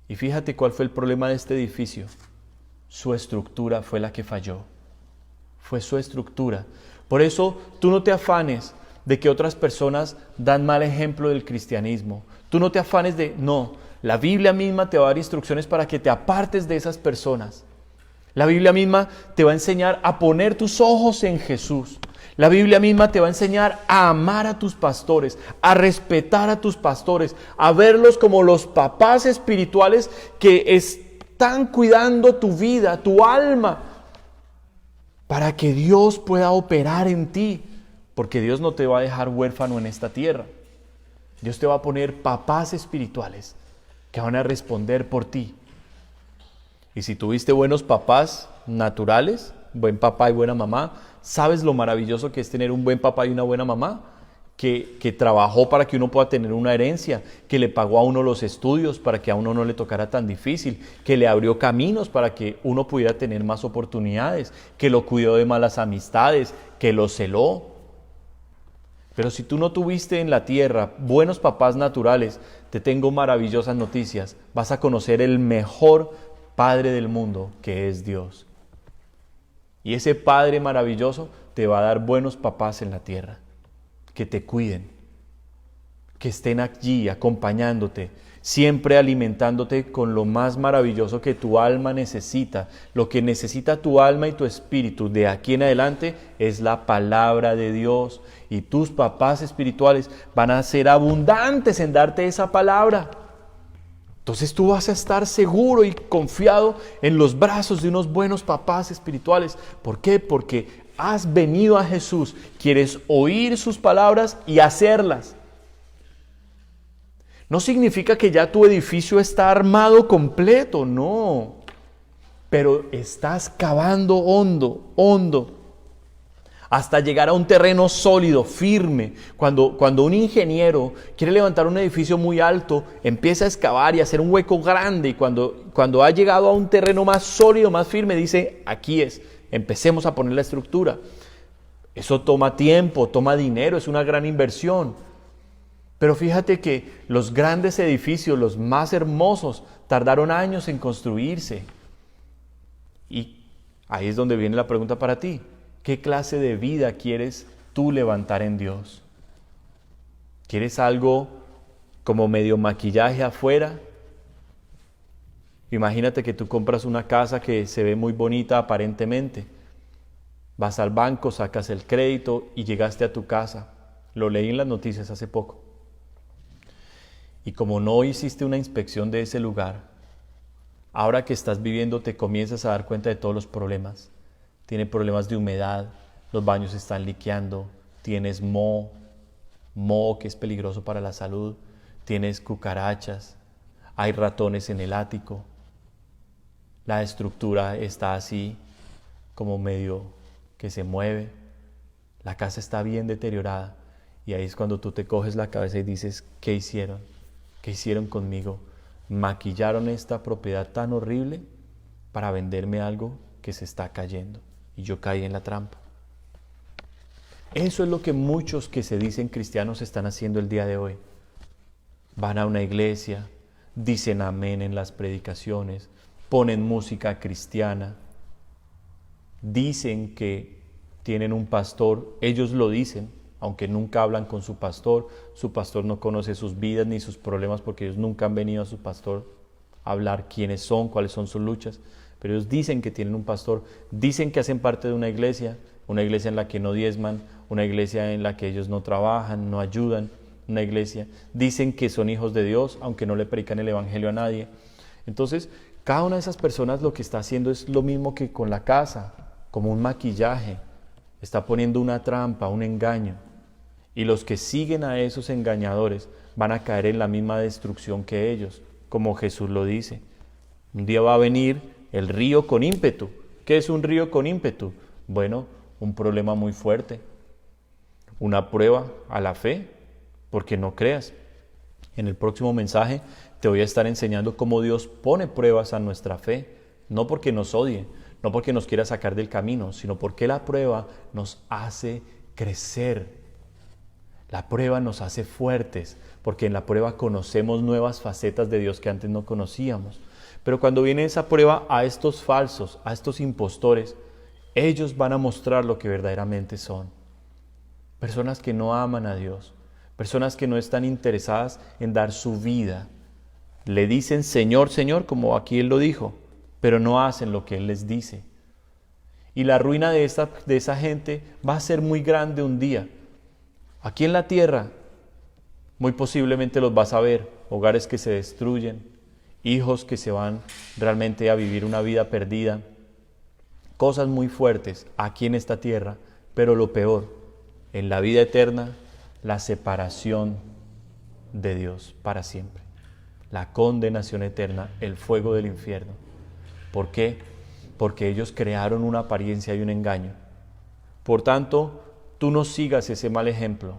Y fíjate cuál fue el problema de este edificio. Su estructura fue la que falló. Fue su estructura. Por eso tú no te afanes de que otras personas dan mal ejemplo del cristianismo. Tú no te afanes de, no, la Biblia misma te va a dar instrucciones para que te apartes de esas personas. La Biblia misma te va a enseñar a poner tus ojos en Jesús. La Biblia misma te va a enseñar a amar a tus pastores, a respetar a tus pastores, a verlos como los papás espirituales que están cuidando tu vida, tu alma, para que Dios pueda operar en ti, porque Dios no te va a dejar huérfano en esta tierra. Dios te va a poner papás espirituales que van a responder por ti. Y si tuviste buenos papás naturales, buen papá y buena mamá, ¿sabes lo maravilloso que es tener un buen papá y una buena mamá? Que trabajó para que uno pueda tener una herencia, que le pagó a uno los estudios para que a uno no le tocara tan difícil, que le abrió caminos para que uno pudiera tener más oportunidades, que lo cuidó de malas amistades, que lo celó. Pero si tú no tuviste en la tierra buenos papás naturales, te tengo maravillosas noticias. Vas a conocer el mejor Padre del mundo, que es Dios. Y ese Padre maravilloso te va a dar buenos papás en la tierra, que te cuiden, que estén allí acompañándote, siempre alimentándote con lo más maravilloso que tu alma necesita. Lo que necesita tu alma y tu espíritu de aquí en adelante es la palabra de Dios. Y tus papás espirituales van a ser abundantes en darte esa palabra. Entonces tú vas a estar seguro y confiado en los brazos de unos buenos papás espirituales. ¿Por qué? Porque has venido a Jesús, quieres oír sus palabras y hacerlas. No significa que ya tu edificio está armado completo, no. Pero estás cavando hondo, hondo, hasta llegar a un terreno sólido, firme. Cuando un ingeniero quiere levantar un edificio muy alto, empieza a excavar y a hacer un hueco grande. Y cuando ha llegado a un terreno más sólido, más firme, dice, aquí es, empecemos a poner la estructura. Eso toma tiempo, toma dinero, es una gran inversión. Pero fíjate que los grandes edificios, los más hermosos, tardaron años en construirse. Y ahí es donde viene la pregunta para ti. ¿Qué clase de vida quieres tú levantar en Dios? ¿Quieres algo como medio maquillaje afuera? Imagínate que tú compras una casa que se ve muy bonita aparentemente. Vas al banco, sacas el crédito y llegaste a tu casa. Lo leí en las noticias hace poco. Y como no hiciste una inspección de ese lugar, ahora que estás viviendo te comienzas a dar cuenta de todos los problemas. Tiene problemas de humedad, los baños están liqueando, tienes moho que es peligroso para la salud, tienes cucarachas, hay ratones en el ático, la estructura está así como medio que se mueve, la casa está bien deteriorada y ahí es cuando tú te coges la cabeza y dices, ¿qué hicieron? ¿Qué hicieron conmigo? ¿Maquillaron esta propiedad tan horrible para venderme algo que se está cayendo? Y yo caí en la trampa. Eso es lo que muchos que se dicen cristianos están haciendo el día de hoy. Van a una iglesia, dicen amén en las predicaciones, ponen música cristiana, dicen que tienen un pastor, ellos lo dicen, aunque nunca hablan con su pastor no conoce sus vidas ni sus problemas porque ellos nunca han venido a su pastor a hablar quiénes son, cuáles son sus luchas. Pero ellos dicen que tienen un pastor, dicen que hacen parte de una iglesia en la que no diezman, una iglesia en la que ellos no trabajan, no ayudan, una iglesia, dicen que son hijos de Dios, aunque no le predican el evangelio a nadie. Entonces, cada una de esas personas lo que está haciendo es lo mismo que con la casa, como un maquillaje, está poniendo una trampa, un engaño. Y los que siguen a esos engañadores van a caer en la misma destrucción que ellos, como Jesús lo dice. Un día va a venir el río con ímpetu. ¿Qué es un río con ímpetu? Bueno, un problema muy fuerte. una prueba a la fe, porque no creas. En el próximo mensaje te voy a estar enseñando cómo Dios pone pruebas a nuestra fe, no porque nos odie, no porque nos quiera sacar del camino, sino porque la prueba nos hace crecer. La prueba nos hace fuertes, porque en la prueba conocemos nuevas facetas de Dios que antes no conocíamos. Pero cuando viene esa prueba a estos falsos, a estos impostores, ellos van a mostrar lo que verdaderamente son. Personas que no aman a Dios, personas que no están interesadas en dar su vida. Le dicen Señor, Señor, como aquí Él lo dijo, pero no hacen lo que Él les dice. Y la ruina de esa gente va a ser muy grande un día. Aquí en la tierra, muy posiblemente los vas a ver, hogares que se destruyen, hijos que se van realmente a vivir una vida perdida, cosas muy fuertes aquí en esta tierra, pero lo peor, en la vida eterna, la separación de Dios para siempre, la condenación eterna, el fuego del infierno. ¿Por qué? Porque ellos crearon una apariencia y un engaño. Por tanto, tú no sigas ese mal ejemplo.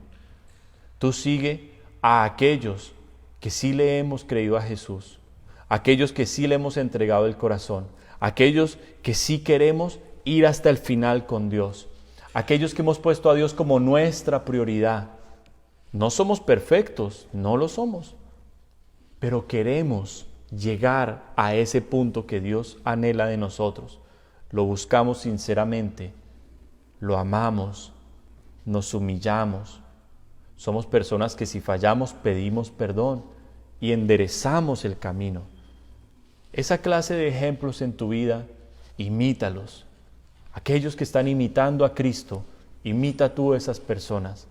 Tú sigue a aquellos que sí le hemos creído a Jesús, aquellos que sí le hemos entregado el corazón, aquellos que sí queremos ir hasta el final con Dios, aquellos que hemos puesto a Dios como nuestra prioridad. No somos perfectos, no lo somos, pero queremos llegar a ese punto que Dios anhela de nosotros. Lo buscamos sinceramente, lo amamos, nos humillamos. Somos personas que si fallamos pedimos perdón y enderezamos el camino. Esa clase de ejemplos en tu vida, imítalos. Aquellos que están imitando a Cristo, imita tú a esas personas.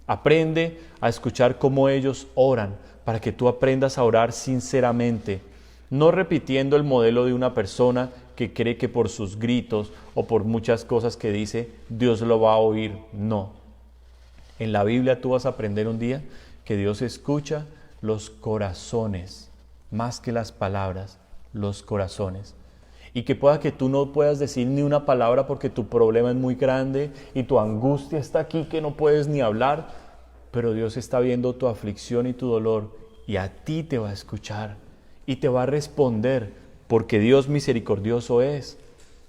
Aprende a escuchar cómo ellos oran para que tú aprendas a orar sinceramente, no repitiendo el modelo de una persona que cree que por sus gritos o por muchas cosas que dice, Dios lo va a oír. No. En la Biblia tú vas a aprender un día que Dios escucha los corazones, más que las palabras, los corazones. Y que pueda que tú no puedas decir ni una palabra porque tu problema es muy grande y tu angustia está aquí que no puedes ni hablar, pero Dios está viendo tu aflicción y tu dolor y a ti te va a escuchar y te va a responder porque Dios misericordioso es.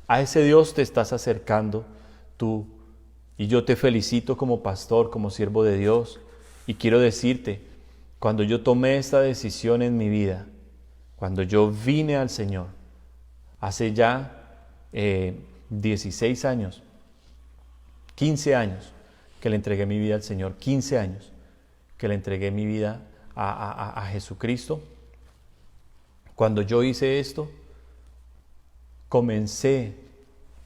A ese Dios te estás acercando tú. Y yo te felicito como pastor, como siervo de Dios. Y quiero decirte, cuando yo tomé esta decisión en mi vida, cuando yo vine al Señor, hace ya 16 años, 15 años que le entregué mi vida al Señor, 15 años que le entregué mi vida a Jesucristo. Cuando yo hice esto, comencé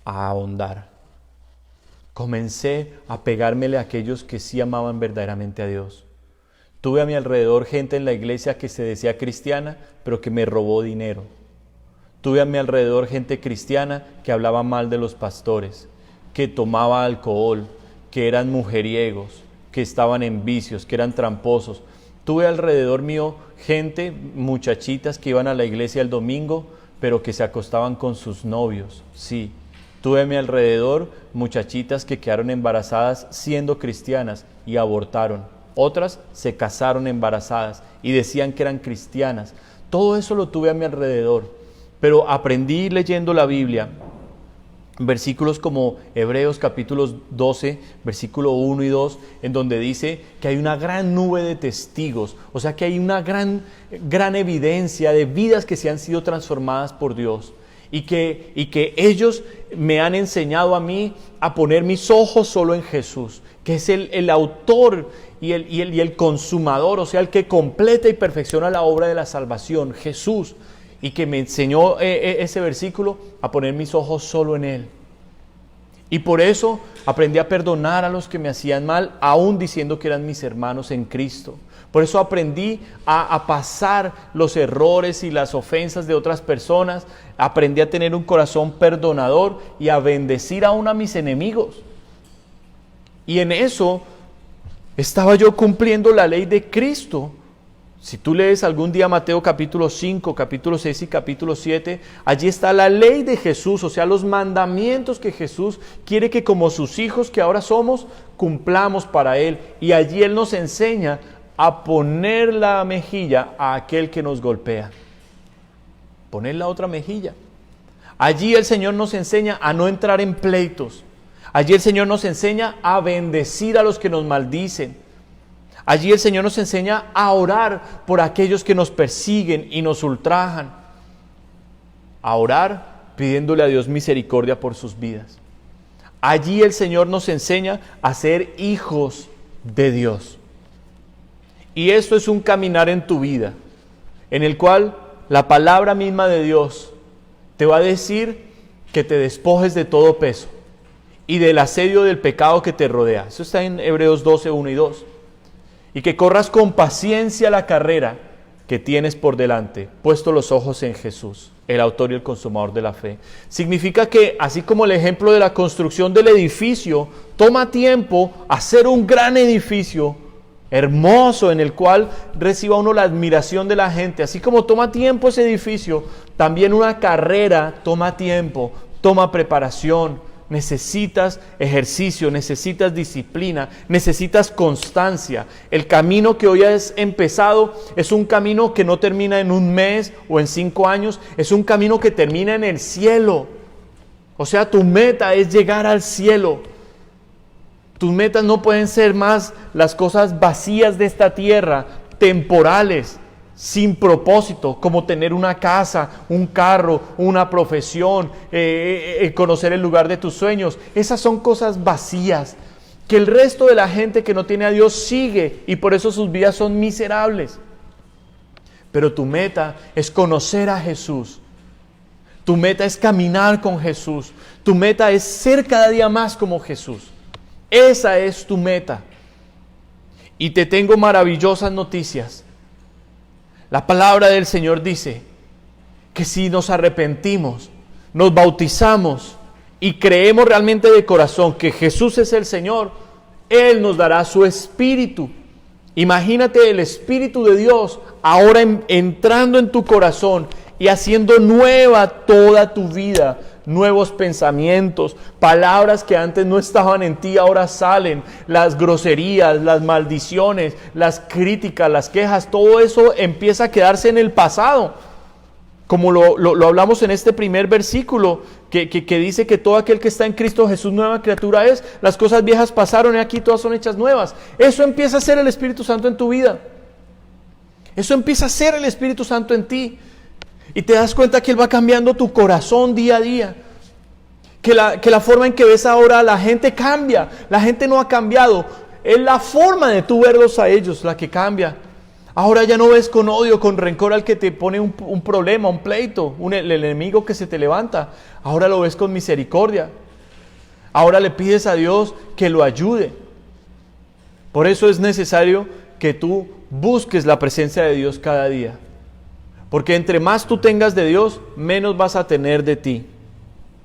a ahondar. Comencé a pegármele a aquellos que sí amaban verdaderamente a Dios. Tuve a mi alrededor gente en la iglesia que se decía cristiana, pero que me robó dinero. Tuve a mi alrededor gente cristiana que hablaba mal de los pastores, que tomaba alcohol, que eran mujeriegos, que estaban en vicios, que eran tramposos. Tuve alrededor mío gente, muchachitas que iban a la iglesia el domingo, pero que se acostaban con sus novios, sí. Tuve a mi alrededor muchachitas que quedaron embarazadas siendo cristianas y abortaron. Otras se casaron embarazadas y decían que eran cristianas. Todo eso lo tuve a mi alrededor. Pero aprendí leyendo la Biblia, versículos como Hebreos capítulos 12, versículo 1 y 2, en donde dice que hay una gran nube de testigos. O sea que hay una gran evidencia de vidas que se han sido transformadas por Dios. Y que ellos me han enseñado a mí a poner mis ojos solo en Jesús, que es el autor y el consumador, o sea, el que completa y perfecciona la obra de la salvación, Jesús, y que me enseñó ese versículo a poner mis ojos solo en Él. Y por eso aprendí a perdonar a los que me hacían mal, aún diciendo que eran mis hermanos en Cristo. Por eso aprendí a pasar los errores y las ofensas de otras personas. Aprendí a tener un corazón perdonador y a bendecir aún a mis enemigos. Y en eso estaba yo cumpliendo la ley de Cristo, Si tú lees algún día Mateo capítulo 5, capítulo 6 y capítulo 7, allí está la ley de Jesús, o sea, los mandamientos que Jesús quiere que como sus hijos que ahora somos, cumplamos para Él. Y allí Él nos enseña a poner la mejilla a aquel que nos golpea. Poner la otra mejilla. Allí el Señor nos enseña a no entrar en pleitos. Allí el Señor nos enseña a bendecir a los que nos maldicen. Allí el Señor nos enseña a orar por aquellos que nos persiguen y nos ultrajan. A orar pidiéndole a Dios misericordia por sus vidas. Allí el Señor nos enseña a ser hijos de Dios. Y esto es un caminar en tu vida, en el cual la palabra misma de Dios te va a decir que te despojes de todo peso y del asedio del pecado que te rodea. Eso está en Hebreos 12, 1 y 2. Y que corras con paciencia la carrera que tienes por delante, puesto los ojos en Jesús, el autor y el consumador de la fe. Significa que, así como el ejemplo de la construcción del edificio, toma tiempo hacer un gran edificio hermoso en el cual reciba uno la admiración de la gente. Así como toma tiempo ese edificio, también una carrera toma tiempo, toma preparación. Necesitas ejercicio, necesitas disciplina, necesitas constancia. El camino que hoy has empezado es un camino que no termina en un mes o en 5 años, es un camino que termina en el cielo. O sea, tu meta es llegar al cielo. Tus metas no pueden ser más las cosas vacías de esta tierra, temporales, sin propósito, como tener una casa, un carro, una profesión, conocer el lugar de tus sueños. Esas son cosas vacías que el resto de la gente que no tiene a Dios sigue y por eso sus vidas son miserables. Pero tu meta es conocer a Jesús. Tu meta es caminar con Jesús. Tu meta es ser cada día más como Jesús. Esa es tu meta. Y te tengo maravillosas noticias. La palabra del Señor dice que si nos arrepentimos, nos bautizamos y creemos realmente de corazón que Jesús es el Señor, Él nos dará su Espíritu. Imagínate el Espíritu de Dios ahora entrando en tu corazón y haciendo nueva toda tu vida. Nuevos pensamientos, palabras que antes no estaban en ti, ahora salen, las groserías, las maldiciones, las críticas, las quejas, todo eso empieza a quedarse en el pasado. Como lo hablamos en este primer versículo, que dice que todo aquel que está en Cristo Jesús nueva criatura es, las cosas viejas pasaron y aquí todas son hechas nuevas. Eso empieza a ser el Espíritu Santo en tu vida. Eso empieza a ser el Espíritu Santo en ti. Y te das cuenta que Él va cambiando tu corazón día a día. Que la forma en que ves ahora a la gente cambia. La gente no ha cambiado. Es la forma de tú verlos a ellos la que cambia. Ahora ya no ves con odio, con rencor al que te pone un problema, un pleito, el enemigo que se te levanta. Ahora lo ves con misericordia. Ahora le pides a Dios que lo ayude. Por eso es necesario que tú busques la presencia de Dios cada día. Porque entre más tú tengas de Dios, menos vas a tener de ti.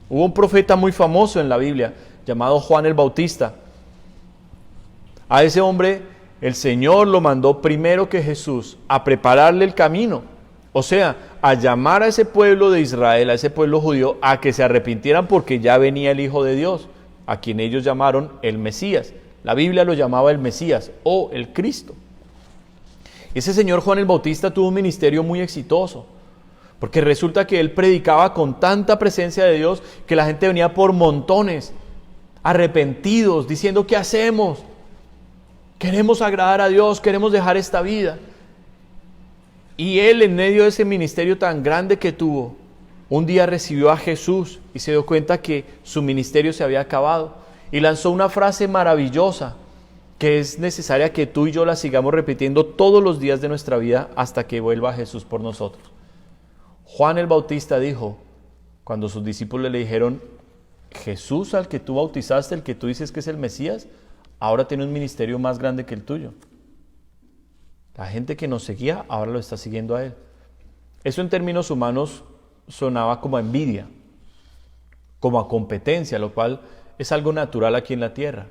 Hubo un profeta muy famoso en la Biblia, llamado Juan el Bautista. A ese hombre, el Señor lo mandó primero que Jesús a prepararle el camino. O sea, a llamar a ese pueblo de Israel, a ese pueblo judío, a que se arrepintieran porque ya venía el Hijo de Dios, a quien ellos llamaron el Mesías. La Biblia lo llamaba el Mesías o el Cristo. Ese señor Juan el Bautista tuvo un ministerio muy exitoso, porque resulta que él predicaba con tanta presencia de Dios que la gente venía por montones, arrepentidos, diciendo, ¿qué hacemos? Queremos agradar a Dios, queremos dejar esta vida. Y él, en medio de ese ministerio tan grande que tuvo, un día recibió a Jesús y se dio cuenta que su ministerio se había acabado. Y lanzó una frase maravillosa, que es necesaria que tú y yo la sigamos repitiendo todos los días de nuestra vida hasta que vuelva Jesús por nosotros. Juan el Bautista dijo, cuando sus discípulos le dijeron, Jesús al que tú bautizaste, el que tú dices que es el Mesías, ahora tiene un ministerio más grande que el tuyo. La gente que nos seguía ahora lo está siguiendo a Él. Eso en términos humanos sonaba como a envidia, como a competencia, lo cual es algo natural aquí en la tierra.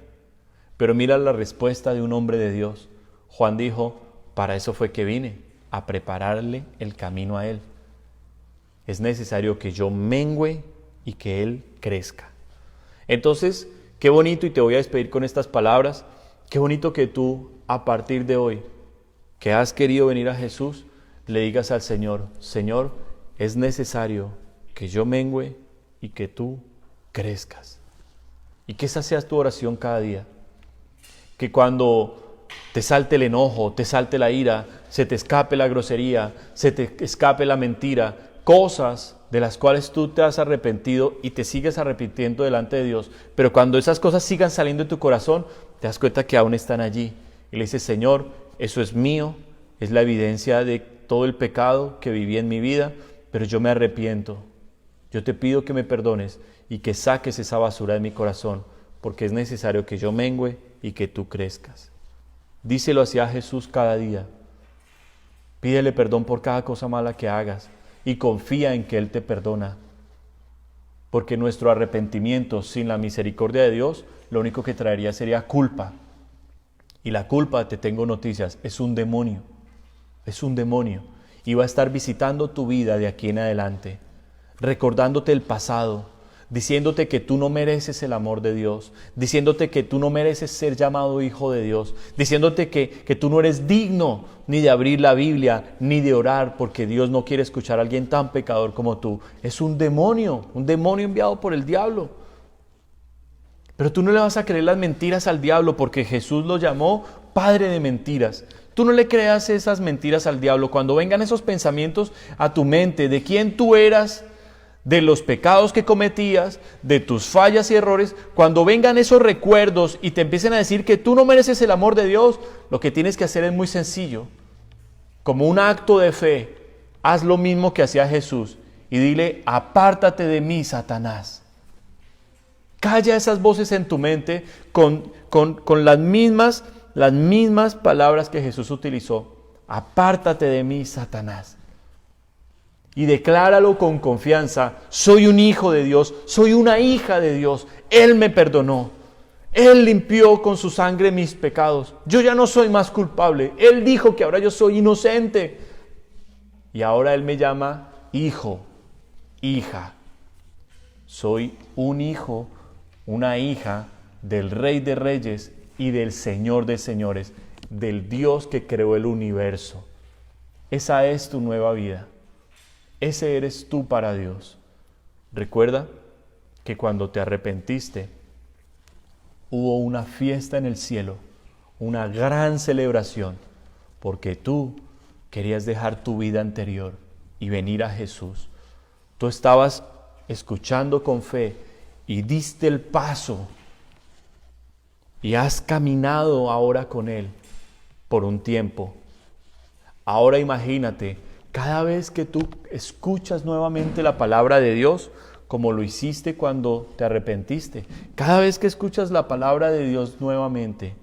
Pero mira la respuesta de un hombre de Dios. Juan dijo, para eso fue que vine, a prepararle el camino a Él. Es necesario que yo mengüe y que Él crezca. Entonces, qué bonito, y te voy a despedir con estas palabras, qué bonito que tú, a partir de hoy, que has querido venir a Jesús, le digas al Señor: Señor, es necesario que yo mengüe y que tú crezcas. Y que esa sea tu oración cada día. Que cuando te salte el enojo, te salte la ira, se te escape la grosería, se te escape la mentira, cosas de las cuales tú te has arrepentido y te sigues arrepintiendo delante de Dios, pero cuando esas cosas sigan saliendo de tu corazón, te das cuenta que aún están allí. Y le dices: Señor, eso es mío, es la evidencia de todo el pecado que viví en mi vida, pero yo me arrepiento. Yo te pido que me perdones y que saques esa basura de mi corazón, porque es necesario que yo mengüe y que tú crezcas. Díselo así a Jesús cada día. Pídele perdón por cada cosa mala que hagas y confía en que Él te perdona. Porque nuestro arrepentimiento sin la misericordia de Dios, lo único que traería sería culpa. Y la culpa, te tengo noticias, es un demonio. Es un demonio. Y va a estar visitando tu vida de aquí en adelante, recordándote el pasado, diciéndote que tú no mereces el amor de Dios, diciéndote que tú no mereces ser llamado hijo de Dios, diciéndote que tú no eres digno ni de abrir la Biblia, ni de orar, porque Dios no quiere escuchar a alguien tan pecador como tú. Es un demonio enviado por el diablo. Pero tú no le vas a creer las mentiras al diablo, porque Jesús lo llamó padre de mentiras. Tú no le creas esas mentiras al diablo. Cuando vengan esos pensamientos a tu mente de quién tú eras, de los pecados que cometías, de tus fallas y errores, cuando vengan esos recuerdos y te empiecen a decir que tú no mereces el amor de Dios, lo que tienes que hacer es muy sencillo. Como un acto de fe, haz lo mismo que hacía Jesús y dile: apártate de mí, Satanás. Calla esas voces en tu mente con las mismas palabras que Jesús utilizó. Apártate de mí, Satanás. Y decláralo con confianza: soy un hijo de Dios, soy una hija de Dios. Él me perdonó. Él limpió con su sangre mis pecados. Yo ya no soy más culpable. Él dijo que ahora yo soy inocente. Y ahora Él me llama hijo, hija. Soy un hijo, una hija del Rey de Reyes y del Señor de Señores, del Dios que creó el universo. Esa es tu nueva vida. Ese eres tú para Dios. Recuerda que cuando te arrepentiste, hubo una fiesta en el cielo, una gran celebración, porque tú querías dejar tu vida anterior y venir a Jesús. Tú estabas escuchando con fe y diste el paso y has caminado ahora con Él por un tiempo. Ahora imagínate, cada vez que tú escuchas nuevamente la palabra de Dios, como lo hiciste cuando te arrepentiste, cada vez que escuchas la palabra de Dios nuevamente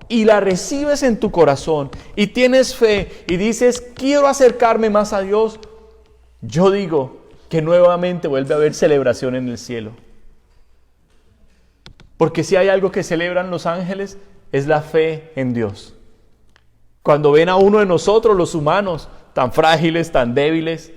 y la recibes en tu corazón y tienes fe y dices: quiero acercarme más a Dios, yo digo que nuevamente vuelve a haber celebración en el cielo. Porque si hay algo que celebran los ángeles, es la fe en Dios. Cuando ven a uno de nosotros, los humanos, tan frágiles, tan débiles,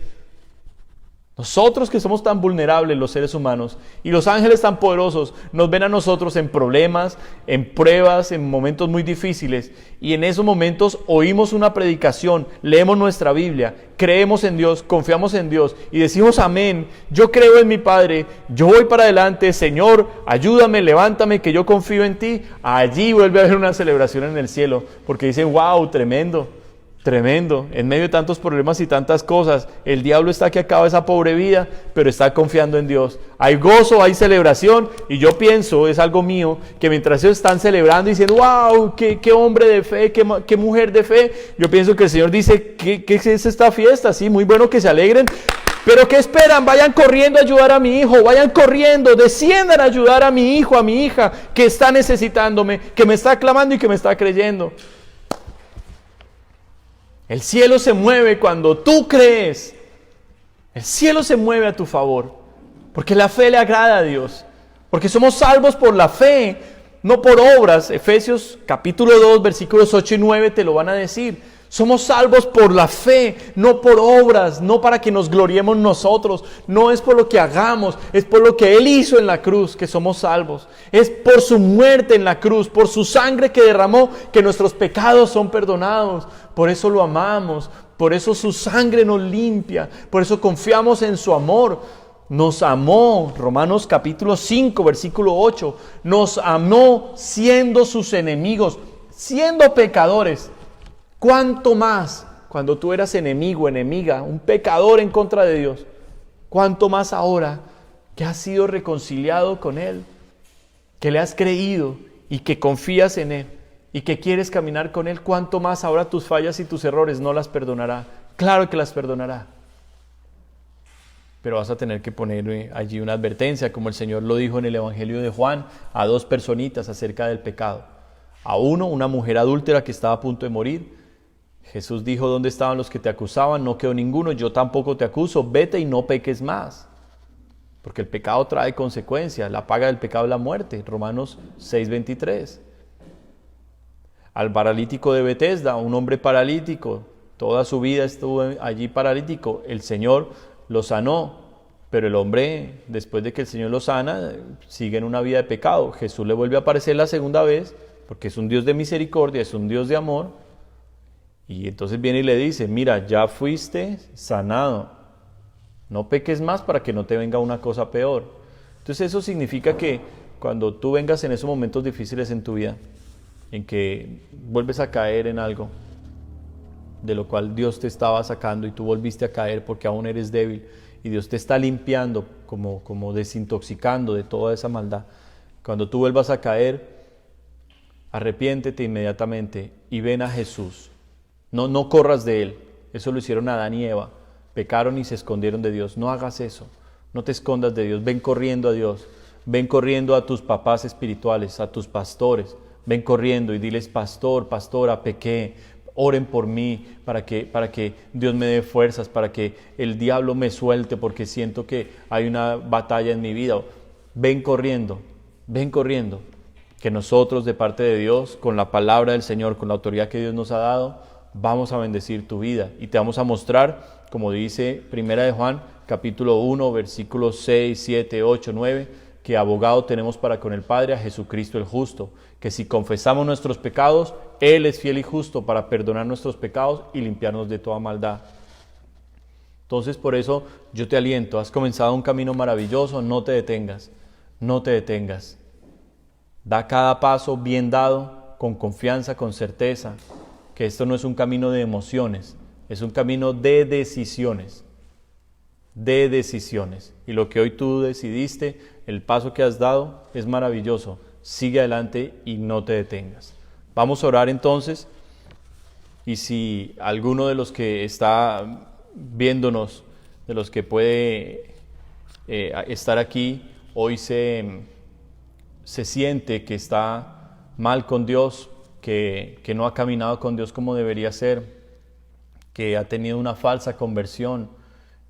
nosotros que somos tan vulnerables, los seres humanos, y los ángeles tan poderosos, nos ven a nosotros en problemas, en pruebas, en momentos muy difíciles, y en esos momentos oímos una predicación, leemos nuestra Biblia, creemos en Dios, confiamos en Dios, y decimos amén, yo creo en mi Padre, yo voy para adelante, Señor, ayúdame, levántame, que yo confío en ti. Allí vuelve a haber una celebración en el cielo, porque dicen: wow, tremendo, en medio de tantos problemas y tantas cosas, el diablo está que acaba esa pobre vida, pero está confiando en Dios. Hay gozo, hay celebración, y yo pienso, es algo mío, que mientras ellos están celebrando y diciendo: wow, qué hombre de fe, qué mujer de fe, yo pienso que el Señor dice: ¿qué es esta fiesta? Sí, muy bueno que se alegren, pero ¿qué esperan? Vayan corriendo a ayudar a mi hijo, vayan corriendo, desciendan a ayudar a mi hijo, a mi hija, que está necesitándome, que me está clamando y que me está creyendo. El cielo se mueve cuando tú crees. El cielo se mueve a tu favor, porque la fe le agrada a Dios, porque somos salvos por la fe, no por obras. Efesios capítulo 2, versículos 8 y 9 te lo van a decir. Somos salvos por la fe, no por obras, no para que nos gloriemos nosotros. No es por lo que hagamos, es por lo que Él hizo en la cruz que somos salvos. Es por su muerte en la cruz, por su sangre que derramó, que nuestros pecados son perdonados. Por eso lo amamos, por eso su sangre nos limpia, por eso confiamos en su amor. Nos amó, Romanos capítulo 5, versículo 8, nos amó siendo sus enemigos, siendo pecadores. ¿Cuánto más cuando tú eras enemigo, enemiga, un pecador en contra de Dios? ¿Cuánto más ahora que has sido reconciliado con Él, que le has creído y que confías en Él y que quieres caminar con Él? ¿Cuánto más ahora tus fallas y tus errores no las perdonará? Claro que las perdonará. Pero vas a tener que poner allí una advertencia, como el Señor lo dijo en el Evangelio de Juan, a 2 personitas acerca del pecado. A uno, una mujer adúltera que estaba a punto de morir. Jesús dijo: ¿dónde estaban los que te acusaban? No quedó ninguno, yo tampoco te acuso, vete y no peques más. Porque el pecado trae consecuencias, la paga del pecado es la muerte, Romanos 6:23. Al paralítico de Betesda, un hombre paralítico, toda su vida estuvo allí paralítico, el Señor lo sanó, pero el hombre, después de que el Señor lo sana, sigue en una vida de pecado. Jesús le vuelve a aparecer la segunda vez, porque es un Dios de misericordia, es un Dios de amor. Y entonces viene y le dice: mira, ya fuiste sanado, no peques más para que no te venga una cosa peor. Entonces eso significa que cuando tú vengas en esos momentos difíciles en tu vida, en que vuelves a caer en algo de lo cual Dios te estaba sacando y tú volviste a caer porque aún eres débil y Dios te está limpiando, como desintoxicando de toda esa maldad. Cuando tú vuelvas a caer, arrepiéntete inmediatamente y ven a Jesús. No corras de Él. Eso lo hicieron Adán y Eva. Pecaron y se escondieron de Dios. No hagas eso. No te escondas de Dios. Ven corriendo a Dios. Ven corriendo a tus papás espirituales, a tus pastores. Ven corriendo y diles: pastor, pastora, pequé. Oren por mí para que Dios me dé fuerzas, para que el diablo me suelte porque siento que hay una batalla en mi vida. Ven corriendo, que nosotros de parte de Dios, con la palabra del Señor, con la autoridad que Dios nos ha dado, vamos a bendecir tu vida y te vamos a mostrar, como dice Primera de Juan, capítulo 1, versículos 6, 7, 8, 9, que abogado tenemos para con el Padre, a Jesucristo el justo, que si confesamos nuestros pecados, Él es fiel y justo para perdonar nuestros pecados y limpiarnos de toda maldad. Entonces, por eso yo te aliento, has comenzado un camino maravilloso, no te detengas, no te detengas. Da cada paso bien dado, con confianza, con certeza, que esto no es un camino de emociones, es un camino de decisiones. De decisiones. Y lo que hoy tú decidiste, el paso que has dado, es maravilloso. Sigue adelante y no te detengas. Vamos a orar entonces. Y si alguno de los que está viéndonos, de los que puede estar aquí, hoy se siente que está mal con Dios, que no ha caminado con Dios como debería ser, que ha tenido una falsa conversión,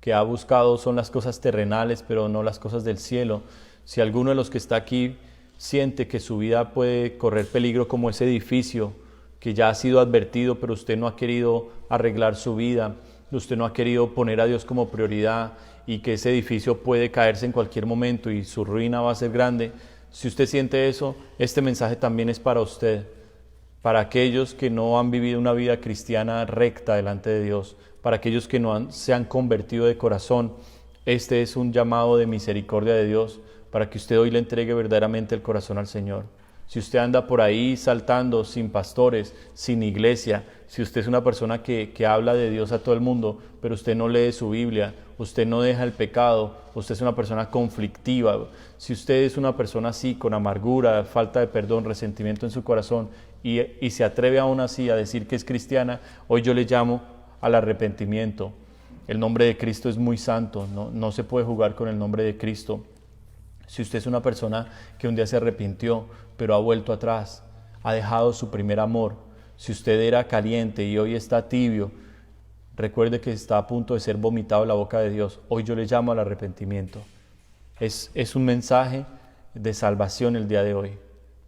que ha buscado son las cosas terrenales, pero no las cosas del cielo. Si alguno de los que está aquí siente que su vida puede correr peligro como ese edificio que ya ha sido advertido, pero usted no ha querido arreglar su vida, usted no ha querido poner a Dios como prioridad y que ese edificio puede caerse en cualquier momento y su ruina va a ser grande, si usted siente eso, este mensaje también es para usted, para aquellos que no han vivido una vida cristiana recta delante de Dios, para aquellos que no se han convertido de corazón. Este es un llamado de misericordia de Dios para que usted hoy le entregue verdaderamente el corazón al Señor. Si usted anda por ahí saltando sin pastores, sin iglesia, si usted es una persona que habla de Dios a todo el mundo, pero usted no lee su Biblia, usted no deja el pecado, usted es una persona conflictiva, si usted es una persona así, con amargura, falta de perdón, resentimiento en su corazón, y se atreve aún así a decir que es cristiana, hoy yo le llamo al arrepentimiento. El nombre de Cristo es muy santo, no se puede jugar con el nombre de Cristo. Si usted es una persona que un día se arrepintió, pero ha vuelto atrás, ha dejado su primer amor, si usted era caliente y hoy está tibio, recuerde que está a punto de ser vomitado en la boca de Dios. Hoy yo le llamo al arrepentimiento. Es un mensaje de salvación el día de hoy.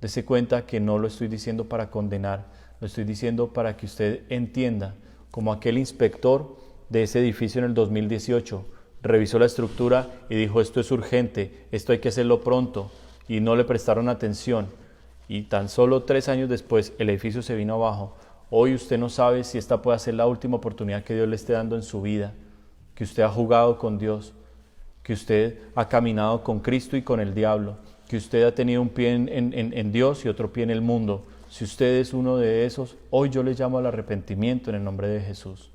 Dese cuenta que no lo estoy diciendo para condenar, lo estoy diciendo para que usted entienda, como aquel inspector de ese edificio en el 2018, revisó la estructura y dijo, esto es urgente, esto hay que hacerlo pronto, y no le prestaron atención, y tan solo 3 años después el edificio se vino abajo. Hoy usted no sabe si esta puede ser la última oportunidad que Dios le esté dando en su vida, que usted ha jugado con Dios, que usted ha caminado con Cristo y con el diablo, que usted ha tenido un pie en Dios y otro pie en el mundo. Si usted es uno de esos, hoy yo le llamo al arrepentimiento en el nombre de Jesús.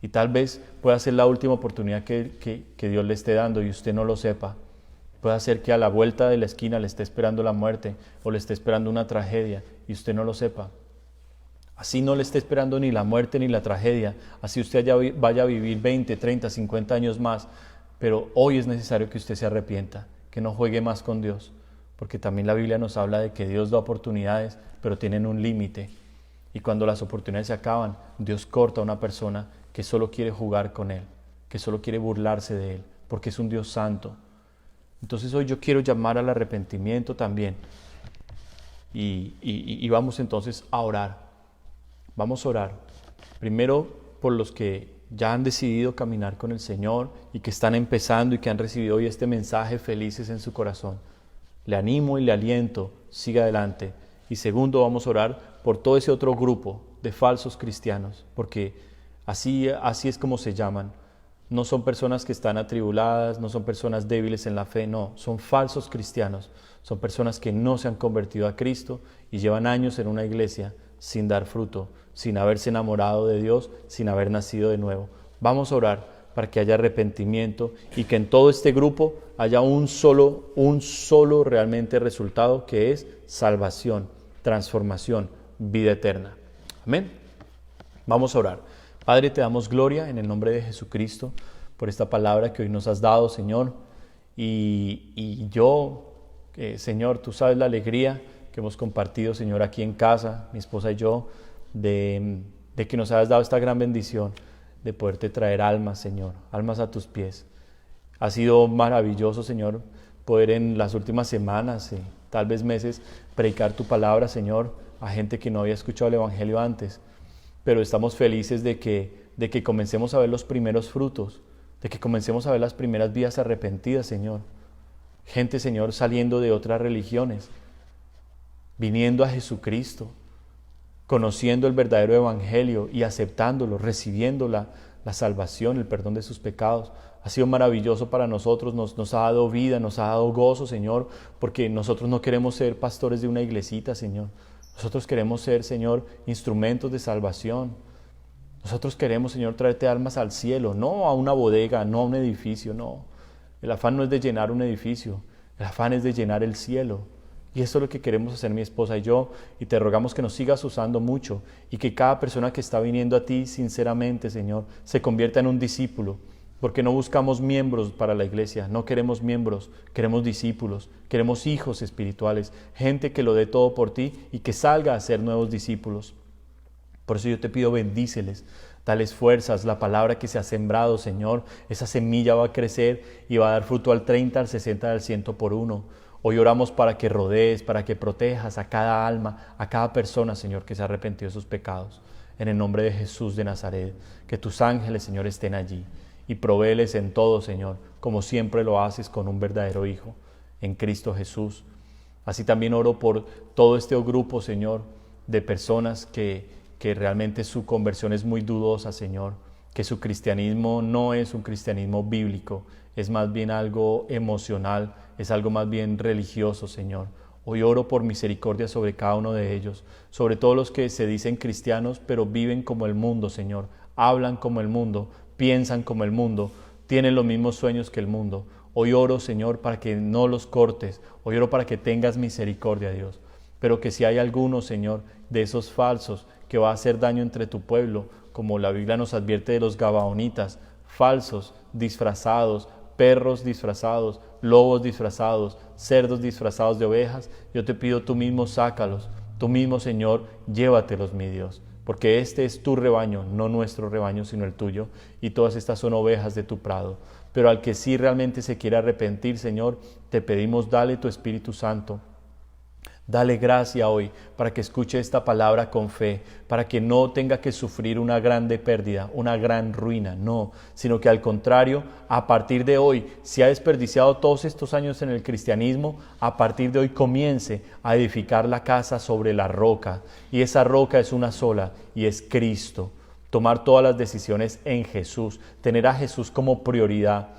Y tal vez pueda ser la última oportunidad que Dios le esté dando y usted no lo sepa. Puede ser que a la vuelta de la esquina le esté esperando la muerte o le esté esperando una tragedia y usted no lo sepa. Así no le esté esperando ni la muerte ni la tragedia, así usted vaya a vivir 20, 30, 50 años más, pero hoy es necesario que usted se arrepienta, que no juegue más con Dios, porque también la Biblia nos habla de que Dios da oportunidades, pero tienen un límite. Y cuando las oportunidades se acaban, Dios corta a una persona que solo quiere jugar con Él, que solo quiere burlarse de Él, porque es un Dios santo. Entonces hoy yo quiero llamar al arrepentimiento también. Y vamos entonces a orar. Vamos a orar. Primero por los que ya han decidido caminar con el Señor y que están empezando y que han recibido hoy este mensaje felices en su corazón. Le animo y le aliento, siga adelante. Y segundo, vamos a orar por todo ese otro grupo de falsos cristianos, porque así es como se llaman. No son personas que están atribuladas, no son personas débiles en la fe, no, son falsos cristianos. Son personas que no se han convertido a Cristo y llevan años en una iglesia sin dar fruto, sin haberse enamorado de Dios, sin haber nacido de nuevo. Vamos a orar para que haya arrepentimiento y que en todo este grupo haya un solo realmente resultado, que es salvación, transformación, vida eterna. Amén. Vamos a orar. Padre, te damos gloria en el nombre de Jesucristo por esta palabra que hoy nos has dado, Señor. Y yo, Señor, tú sabes la alegría que hemos compartido, Señor, aquí en casa, mi esposa y yo, de que nos hayas dado esta gran bendición de poderte traer almas, Señor, almas a tus pies. Ha sido maravilloso, Señor, poder en las últimas semanas, tal vez meses, predicar tu palabra, Señor, a gente que no había escuchado el Evangelio antes. Pero estamos felices de que comencemos a ver los primeros frutos, de que comencemos a ver las primeras vidas arrepentidas, Señor. Gente, Señor, saliendo de otras religiones, viniendo a Jesucristo, conociendo el verdadero Evangelio y aceptándolo, recibiendo la salvación, el perdón de sus pecados. Ha sido maravilloso para nosotros, nos ha dado vida, nos ha dado gozo, Señor, porque nosotros no queremos ser pastores de una iglesita, Señor. Nosotros queremos ser, Señor, instrumentos de salvación. Nosotros queremos, Señor, traerte almas al cielo, no a una bodega, no a un edificio, no. El afán no es de llenar un edificio, el afán es de llenar el cielo. Y eso es lo que queremos hacer mi esposa y yo, y te rogamos que nos sigas usando mucho y que cada persona que está viniendo a ti sinceramente, Señor, se convierta en un discípulo. Porque no buscamos miembros para la iglesia, no queremos miembros, queremos discípulos, queremos hijos espirituales, gente que lo dé todo por ti y que salga a ser nuevos discípulos. Por eso yo te pido, bendíceles, dales fuerzas, la palabra que se ha sembrado, Señor, esa semilla va a crecer y va a dar fruto al 30, al 60, al 100 por uno. Hoy oramos para que rodees, para que protejas a cada alma, a cada persona, Señor, que se ha arrepentido de sus pecados. En el nombre de Jesús de Nazaret, que tus ángeles, Señor, estén allí. Y provéeles en todo, Señor, como siempre lo haces con un verdadero Hijo, en Cristo Jesús. Así también oro por todo este grupo, Señor, de personas que realmente su conversión es muy dudosa, Señor, que su cristianismo no es un cristianismo bíblico, es más bien algo emocional, es algo más bien religioso, Señor. Hoy oro por misericordia sobre cada uno de ellos, sobre todos los que se dicen cristianos, pero viven como el mundo, Señor, hablan como el mundo, piensan como el mundo, tienen los mismos sueños que el mundo. Hoy oro, Señor, para que no los cortes. Hoy oro para que tengas misericordia, Dios. Pero que si hay alguno, Señor, de esos falsos que va a hacer daño entre tu pueblo, como la Biblia nos advierte de los gabaonitas, falsos, disfrazados, perros disfrazados, lobos disfrazados, cerdos disfrazados de ovejas, yo te pido tú mismo sácalos. Tú mismo, Señor, llévatelos, mi Dios. Porque este es tu rebaño, no nuestro rebaño, sino el tuyo, y todas estas son ovejas de tu prado. Pero al que sí realmente se quiere arrepentir, Señor, te pedimos, dale tu Espíritu Santo. Dale gracia hoy para que escuche esta palabra con fe, para que no tenga que sufrir una grande pérdida, una gran ruina, no, sino que al contrario, a partir de hoy, si ha desperdiciado todos estos años en el cristianismo, a partir de hoy comience a edificar la casa sobre la roca, y esa roca es una sola, y es Cristo. Tomar todas las decisiones en Jesús, tener a Jesús como prioridad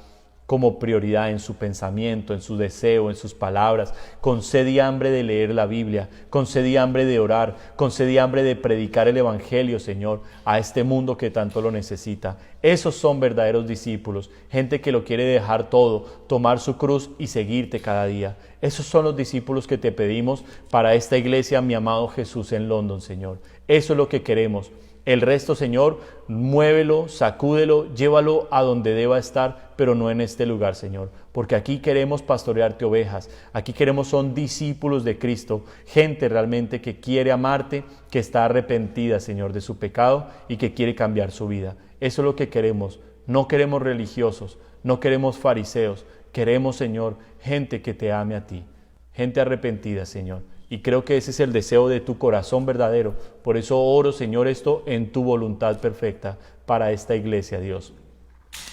en su pensamiento, en su deseo, en sus palabras, con sed y hambre de leer la Biblia, con sed y hambre de orar, con sed y hambre de predicar el Evangelio, Señor, a este mundo que tanto lo necesita. Esos son verdaderos discípulos, gente que lo quiere dejar todo, tomar su cruz y seguirte cada día. Esos son los discípulos que te pedimos para esta iglesia, mi amado Jesús, en London, Señor. Eso es lo que queremos. El resto, Señor, muévelo, sacúdelo, llévalo a donde deba estar, pero no en este lugar, Señor. Porque aquí queremos pastorearte ovejas, aquí queremos son discípulos de Cristo, gente realmente que quiere amarte, que está arrepentida, Señor, de su pecado y que quiere cambiar su vida. Eso es lo que queremos. No queremos religiosos, no queremos fariseos, queremos, Señor, gente que te ame a ti, gente arrepentida, Señor. Y creo que ese es el deseo de tu corazón verdadero. Por eso oro, Señor, esto en tu voluntad perfecta para esta iglesia, Dios.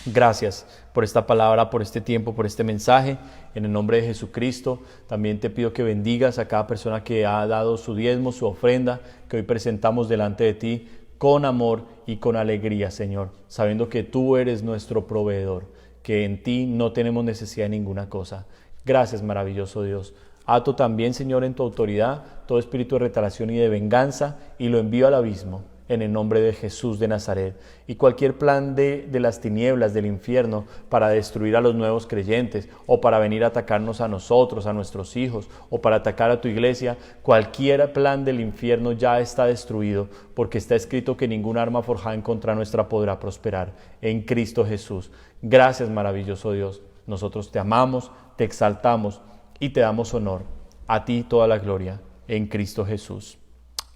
Gracias por esta palabra, por este tiempo, por este mensaje. En el nombre de Jesucristo, también te pido que bendigas a cada persona que ha dado su diezmo, su ofrenda, que hoy presentamos delante de ti con amor y con alegría, Señor, sabiendo que tú eres nuestro proveedor, que en ti no tenemos necesidad de ninguna cosa. Gracias, maravilloso Dios. Ato también, Señor, en tu autoridad todo espíritu de retaliación y de venganza y lo envío al abismo en el nombre de Jesús de Nazaret. Y cualquier plan de las tinieblas, del infierno, para destruir a los nuevos creyentes o para venir a atacarnos a nosotros, a nuestros hijos o para atacar a tu iglesia, cualquier plan del infierno ya está destruido, porque está escrito que ningún arma forjada en contra nuestra podrá prosperar en Cristo Jesús. Gracias, maravilloso Dios. Nosotros te amamos, te exaltamos y te damos honor. A ti toda la gloria en Cristo Jesús.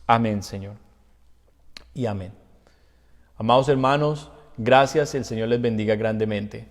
Amén, Señor. Y amén. Amados hermanos, gracias. El Señor les bendiga grandemente.